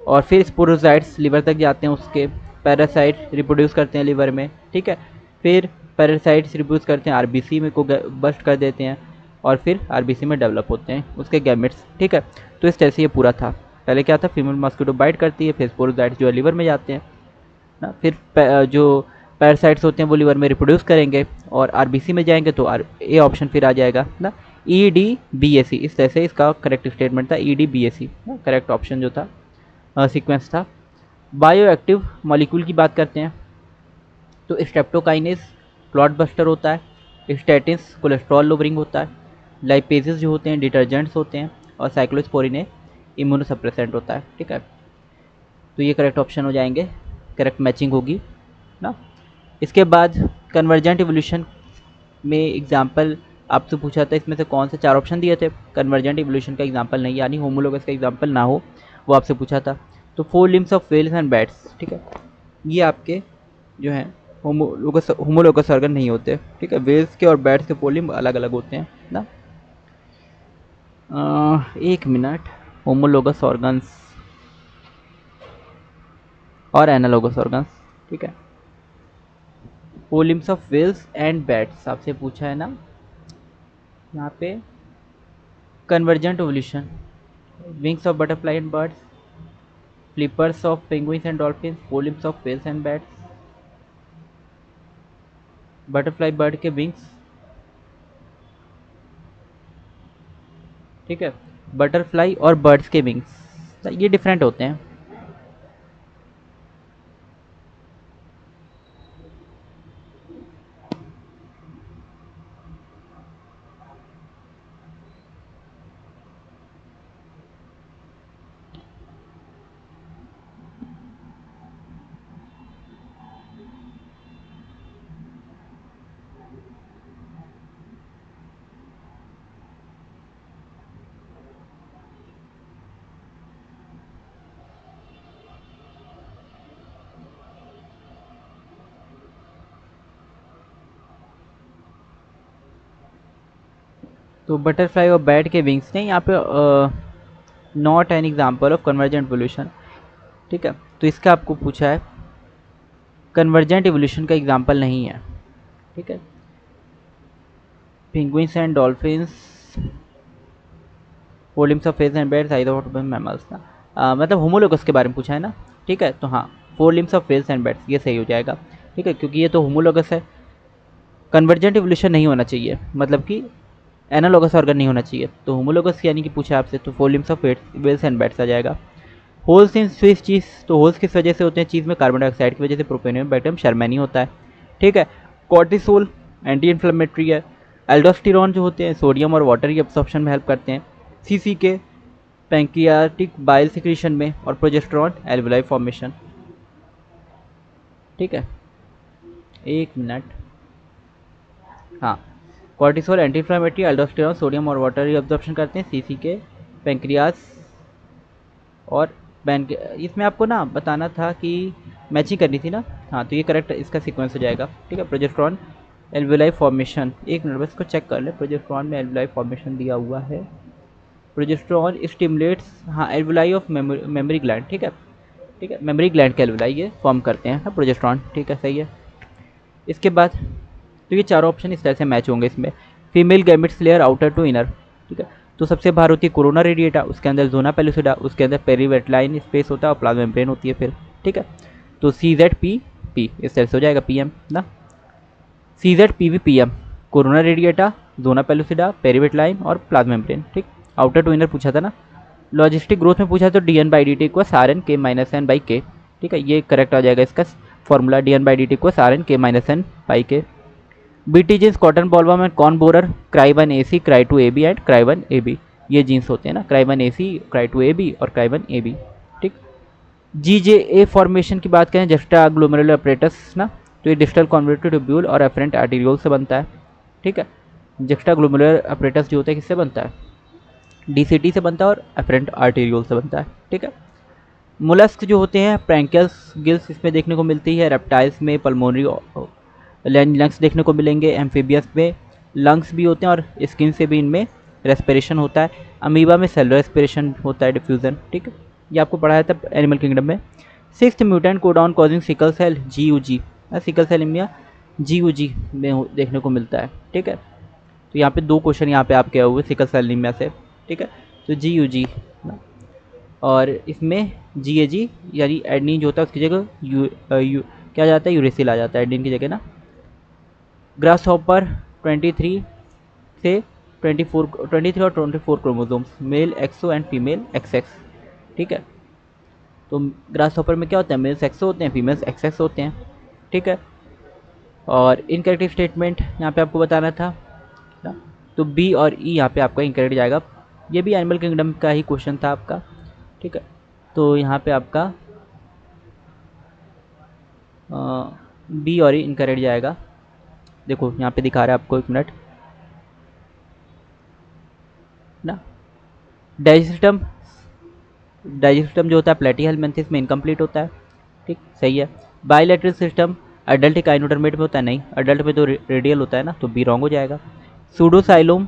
और फिर स्पोरोजाइट्स लिवर तक जाते हैं, उसके पैरासाइट रिप्रोड्यूस करते हैं लिवर में, ठीक है। फिर पैरासाइट्स रिप्रोड्यूस करते हैं आरबीसी में को बस्ट कर देते हैं, और फिर आरबीसी में डेवलप होते हैं उसके गैमेट्स, ठीक है। तो इस तरह से ये पूरा था। पहले क्या था, फीमेल मॉस्किटो बाइट करती है, फिर स्पोरोजाइट्स जो है लिवर में जाते हैं ना, फिर जो पैरासाइट्स होते हैं वो लिवर में रिप्रोड्यूस करेंगे और आरबीसी में जाएंगे, तो ए ऑप्शन फिर आ जाएगा ना, ई डी बी ए सी। इस तरह से इसका करेक्ट स्टेटमेंट था, ई डी बी ए सी करेक्ट ऑप्शन जो था, सीक्वेंस था। बायो एक्टिव मॉलिक्यूल की बात करते हैं, तो स्ट्रेप्टोकाइनेस क्लॉट बस्टर होता है, स्टैटिन्स कोलेस्ट्रॉल लोवरिंग होता है, लाइपेजेस जो होते हैं डिटर्जेंट्स होते हैं, और साइक्लोस्पोरिन इम्यूनोसप्रेसेंट होता है, ठीक है। तो ये करेक्ट ऑप्शन हो जाएंगे, करेक्ट मैचिंग होगी ना। इसके बाद कन्वर्जेंट इवोल्यूशन में एग्जाम्पल आपसे पूछा था, इसमें से कौन से 4 ऑप्शन दिए थे, कन्वर्जेंट इवोल्यूशन का एग्जाम्पल नहीं, यानी होमोलोगस का एग्जाम्पल ना हो, वो आपसे पूछा था। तो 4 limbs of whales and bats, ठीक है, ये आपके जो हैं होमोलोगस ऑर्गन नहीं होते, ठीक है। व्हेल्स के और बैट्स के 4 लिम्ब अलग अलग होते हैं ना। एक मिनट, होमोलोगस ऑर्गन्स और एनालोगस ऑर्गन्स, ठीक है। 4 limbs of whales and bats आपसे पूछा है ना। यहाँ पे convergent evolution, wings of butterfly and birds, flippers of penguins and dolphins, 4 limbs of whales and bats, butterfly bird के विंग्स, ठीक है। बटरफ्लाई और बर्ड्स के विंग्स ये डिफरेंट होते हैं। तो बटरफ्लाई और बैट के विंग्स ने यहाँ पे not an example of convergent evolution, ठीक है। तो इसका आपको पूछा है, कन्वर्जेंट इवोल्यूशन का एग्जाम्पल नहीं है, ठीक है। Penguins and dolphins, 4 limbs of whales and bats, either of mammals ना, मतलब होमोलोगस के बारे में पूछा है ना, ठीक है। तो हाँ, 4 limbs of whales and bats ये सही हो जाएगा, ठीक है, क्योंकि ये तो होमोलोगस है। कन्वर्जेंट इवोल्यूशन नहीं होना चाहिए, मतलब कि एनालोगस ऑर्गन नहीं होना चाहिए। तो होमोलोगस यानी कि पूछा आपसे, तो 4 limbs of whales and bats आ जाएगा। होल्स इन स्विस चीज़, तो होल्स किस वजह से होते हैं, चीज़ में कार्बन डाइऑक्साइड की वजह से, प्रोपेनियम बैक्टीरियम शर्मैनी होता है, ठीक है। कॉर्टिसोल एंटी इन्फ्लेमेटरी है। एल्डोस्टेरॉन जो होते हैं सोडियम और वाटर की एब्सॉर्प्शन में हेल्प करते हैं। सीसी के पैंक्रियाटिक बाइल सिक्रीशन में, और प्रोजेस्टेरॉन एल्वुलाई फॉर्मेशन, ठीक है। एक मिनट, हाँ, cortisol anti inflammatory, aldosterone sodium और वाटर की एब्जॉर्प्शन करते हैं, सीसी के पैंक्रियास और बैन के इसमें आपको ना बताना था कि मैचिंग करनी थी ना। हाँ, तो ये करेक्ट इसका सीक्वेंस हो जाएगा। ठीक है, प्रोजेस्टेरॉन एल्वेलाई फॉर्मेशन, एक मिनट बस इसको चेक कर ले। प्रोजेस्टेरॉन में एल्वेलाई फॉर्मेशन दिया हुआ है। प्रोजेस्टेरॉन स्टिमुलेट्स, हाँ, एल्वेलाई ऑफ मेमोरी ग्लैंड। ठीक है, ठीक है, मेमोरी ग्लैंड के एल्वेलाई ये फॉर्म करते हैं ना प्रोजेस्टेरॉन। ठीक है, सही है। इसके बाद तो ये चारों ऑप्शन इस तरह से मैच होंगे इसमें। Female gametes layer outer to inner. ठीक है, तो सबसे बाहर होती है कोरोना रेडिएटा, उसके अंदर जोना पेलुसिडा, उसके अंदर पेरीवेटलाइन स्पेस होता है और प्लाज्मा मेम्ब्रेन होती है फिर। ठीक है, तो CZPP इस तरह से हो जाएगा PM ना। CZPVPM, corona radiata, zona pellucida, perivitelline और प्लाज्मा मेम्ब्रेन। ठीक, आउटर टू इनर पूछा था ना। लॉजिस्टिक ग्रोथ में पूछा तो DN/dt equal RN K - N by K। ठीक है, ये करेक्ट आ जाएगा इसका formula, DN/dt equal RN K - N by K। BT genes cotton bollworm and corn borer, Cry1AC, Cry2AB and Cry1AB, ये जीन्स होते हैं ना, Cry1AC, Cry2AB और Cry1AB। ठीक, GJA फॉर्मेशन की बात करें, जस्टा ग्लोमेरुलर अपरेटस ना, तो ये डिस्टल कॉन्वर्टेड ट्यूब्यूल और एफरेंट आर्टीरियोल से बनता है। ठीक है, जस्टा ग्लोमेरुलर अपरेटस जो होता है किससे बनता है, DCT से बनता है और एफरेंट आर्टीरियोल से बनता है। ठीक है, मोलस्क जो होते हैं प्रैंकल्स गिल्स इसमें देखने को मिलती है। रेप्टाइल्स में पल्मोनरी लंग्स देखने को मिलेंगे। एम्फीबियस में लंग्स भी होते हैं और स्किन से भी इनमें रेस्पिरेशन होता है। अमीबा में सेलुलर रेस्पिरेशन होता है, डिफ्यूजन। ठीक है, ये आपको पढ़ाया था एनिमल किंगडम में। 6th mutant codon causing sickle cell, GUG, sickle cell anaemia GUG में देखने को मिलता है। ठीक है, तो यहाँ पे 2 क्वेश्चन यहाँ पे आपके हुए सिकल सेल एनीमिया से। ठीक है, तो GUG और इसमें GAG यानी एडनिन जो होता है उसकी जगह क्या जाता है, यूरेसिल आ जाता है एडनिन की जगह ना। ग्रास हॉपर 23 से 23 और 24 chromosomes, male XO and female XX। ठीक है, तो ग्रास हॉपर में क्या होता है, मेल्स एक्सो होते हैं, फीमेल्स XX होते हैं। ठीक है, और इनकरेक्ट स्टेटमेंट यहाँ पे आपको बताना था ना, तो B और E यहाँ पे आपका इनकरेक्ट जाएगा। ये भी एनिमल किंगडम का ही क्वेश्चन था आपका। ठीक है, तो यहाँ पे आपका B और E इनकरेक्ट जाएगा। देखो यहाँ पे दिखा रहा है आपको, एक मिनट ना। डाइजेस्टम जो होता है प्लेटीहेल्मिन्थेस में इनकम्प्लीट होता है। ठीक, सही है। बायलैटरल सिस्टम अडल्ट काइनोडर्मेट में होता है, नहीं, अडल्ट में तो रेडियल होता है ना, तो B रॉन्ग हो जाएगा। सूडोसाइलोम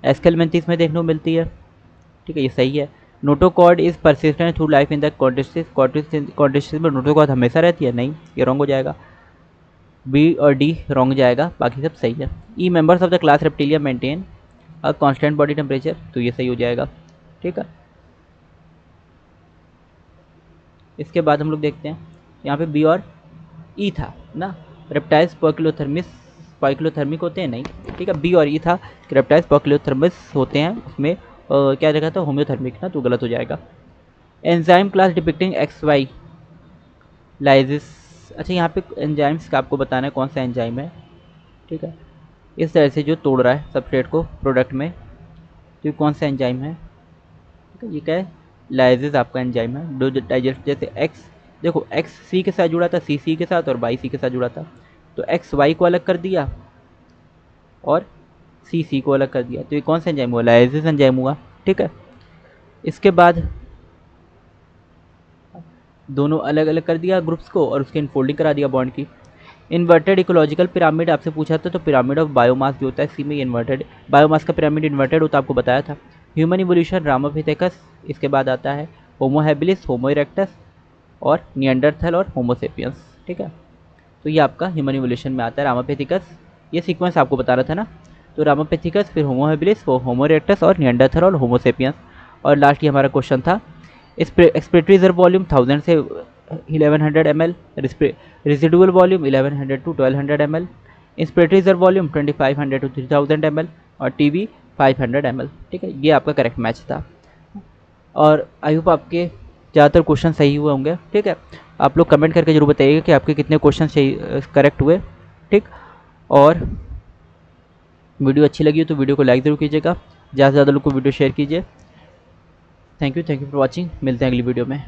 एस्केलमेंथिस में देखने को मिलती है। ठीक है, ये सही है। Notochord is persistent through life in the कॉन्टेस्टिस में नोटोकॉर्ड हमेशा रहती है, नहीं, ये रॉन्ग हो जाएगा। B और D रॉन्ग जाएगा, बाकी सब सही है। E members of the class Reptilia maintain a constant body temperature, तो ये सही हो जाएगा। ठीक है, इसके बाद हम लोग देखते हैं यहाँ पे B और E था ना। रेप्टाइल्स स्पाइक्लोथर्मिक होते हैं, नहीं। ठीक है, B और E था कि रेप्टाइल्स स्पाइक्लोथर्मिस होते हैं, उसमें क्या जगह था, होम्योथर्मिक ना, तो गलत हो जाएगा। एंजाइम क्लास डिपिक्टिंग XY लाइजिस, अच्छा यहाँ पे एंजाइम्स का आपको बताना है कौन सा एंजाइम है। ठीक है, इस तरह से जो तोड़ रहा है सबस्ट्रेट को प्रोडक्ट में, तो ये कौन सा एंजाइम है। ठीक है, ये क्या है, लाइजिस आपका एंजाइम है। दो डाइजेस्ट जैसे X, देखो X C के साथ जुड़ा था, C के साथ, और Y C के साथ जुड़ा था, तो X Y को अलग कर दिया और C को अलग कर दिया, तो ये कौन सा एंजाइम हुआ, लाइजिस एंजाइम हुआ। ठीक है, इसके बाद दोनों अलग अलग कर दिया ग्रुप्स को और उसके इनफोल्डिंग करा दिया बॉन्ड की। इन्वर्टेड इकोलॉजिकल पिरामिड आपसे पूछा था, तो पिरामिड ऑफ बायोमास जो होता है सी में इन्वर्टेड बायोमास का पिरामिड इन्वर्टेड होता है, आपको बताया था। ह्यूमन इवोल्यूशन रामापिथेकस, इसके बाद आता है होमो हैबिलिस, होमो इरेक्टस और नियंडरथल और होमोसेपियंस। ठीक है, तो ये आपका ह्यूमन इवोल्यूशन में आता है रामापिथेकस, ये सीक्वेंस आपको बताना था ना। तो रामापिथेकस, फिर होमो हैबिलिस, होमो इरेक्टस और नियंडरथल और होमोसेपियंस, और लास्ट ये हमारा क्वेश्चन था एक्सपेक्टरी रिजर्व वॉल्यूम 1000 से 1100 ml, residual volume 1100 to 1200 ml, inspiratory reserve volume 2500 to 3000 ml और टीवी 500 ml। ठीक है, ये आपका करेक्ट मैच था, और आई होप आपके ज़्यादातर क्वेश्चन सही हुए होंगे। ठीक है, आप लोग कमेंट करके जरूर बताइएगा कि आपके कितने क्वेश्चन सही करेक्ट हुए। ठीक, और वीडियो अच्छी लगी हो तो वीडियो को लाइक ज़रूर कीजिएगा, ज़्यादा से ज़्यादा लोग को वीडियो शेयर कीजिए। थैंक यू फॉर वॉचिंग, मिलते हैं अगली वीडियो में।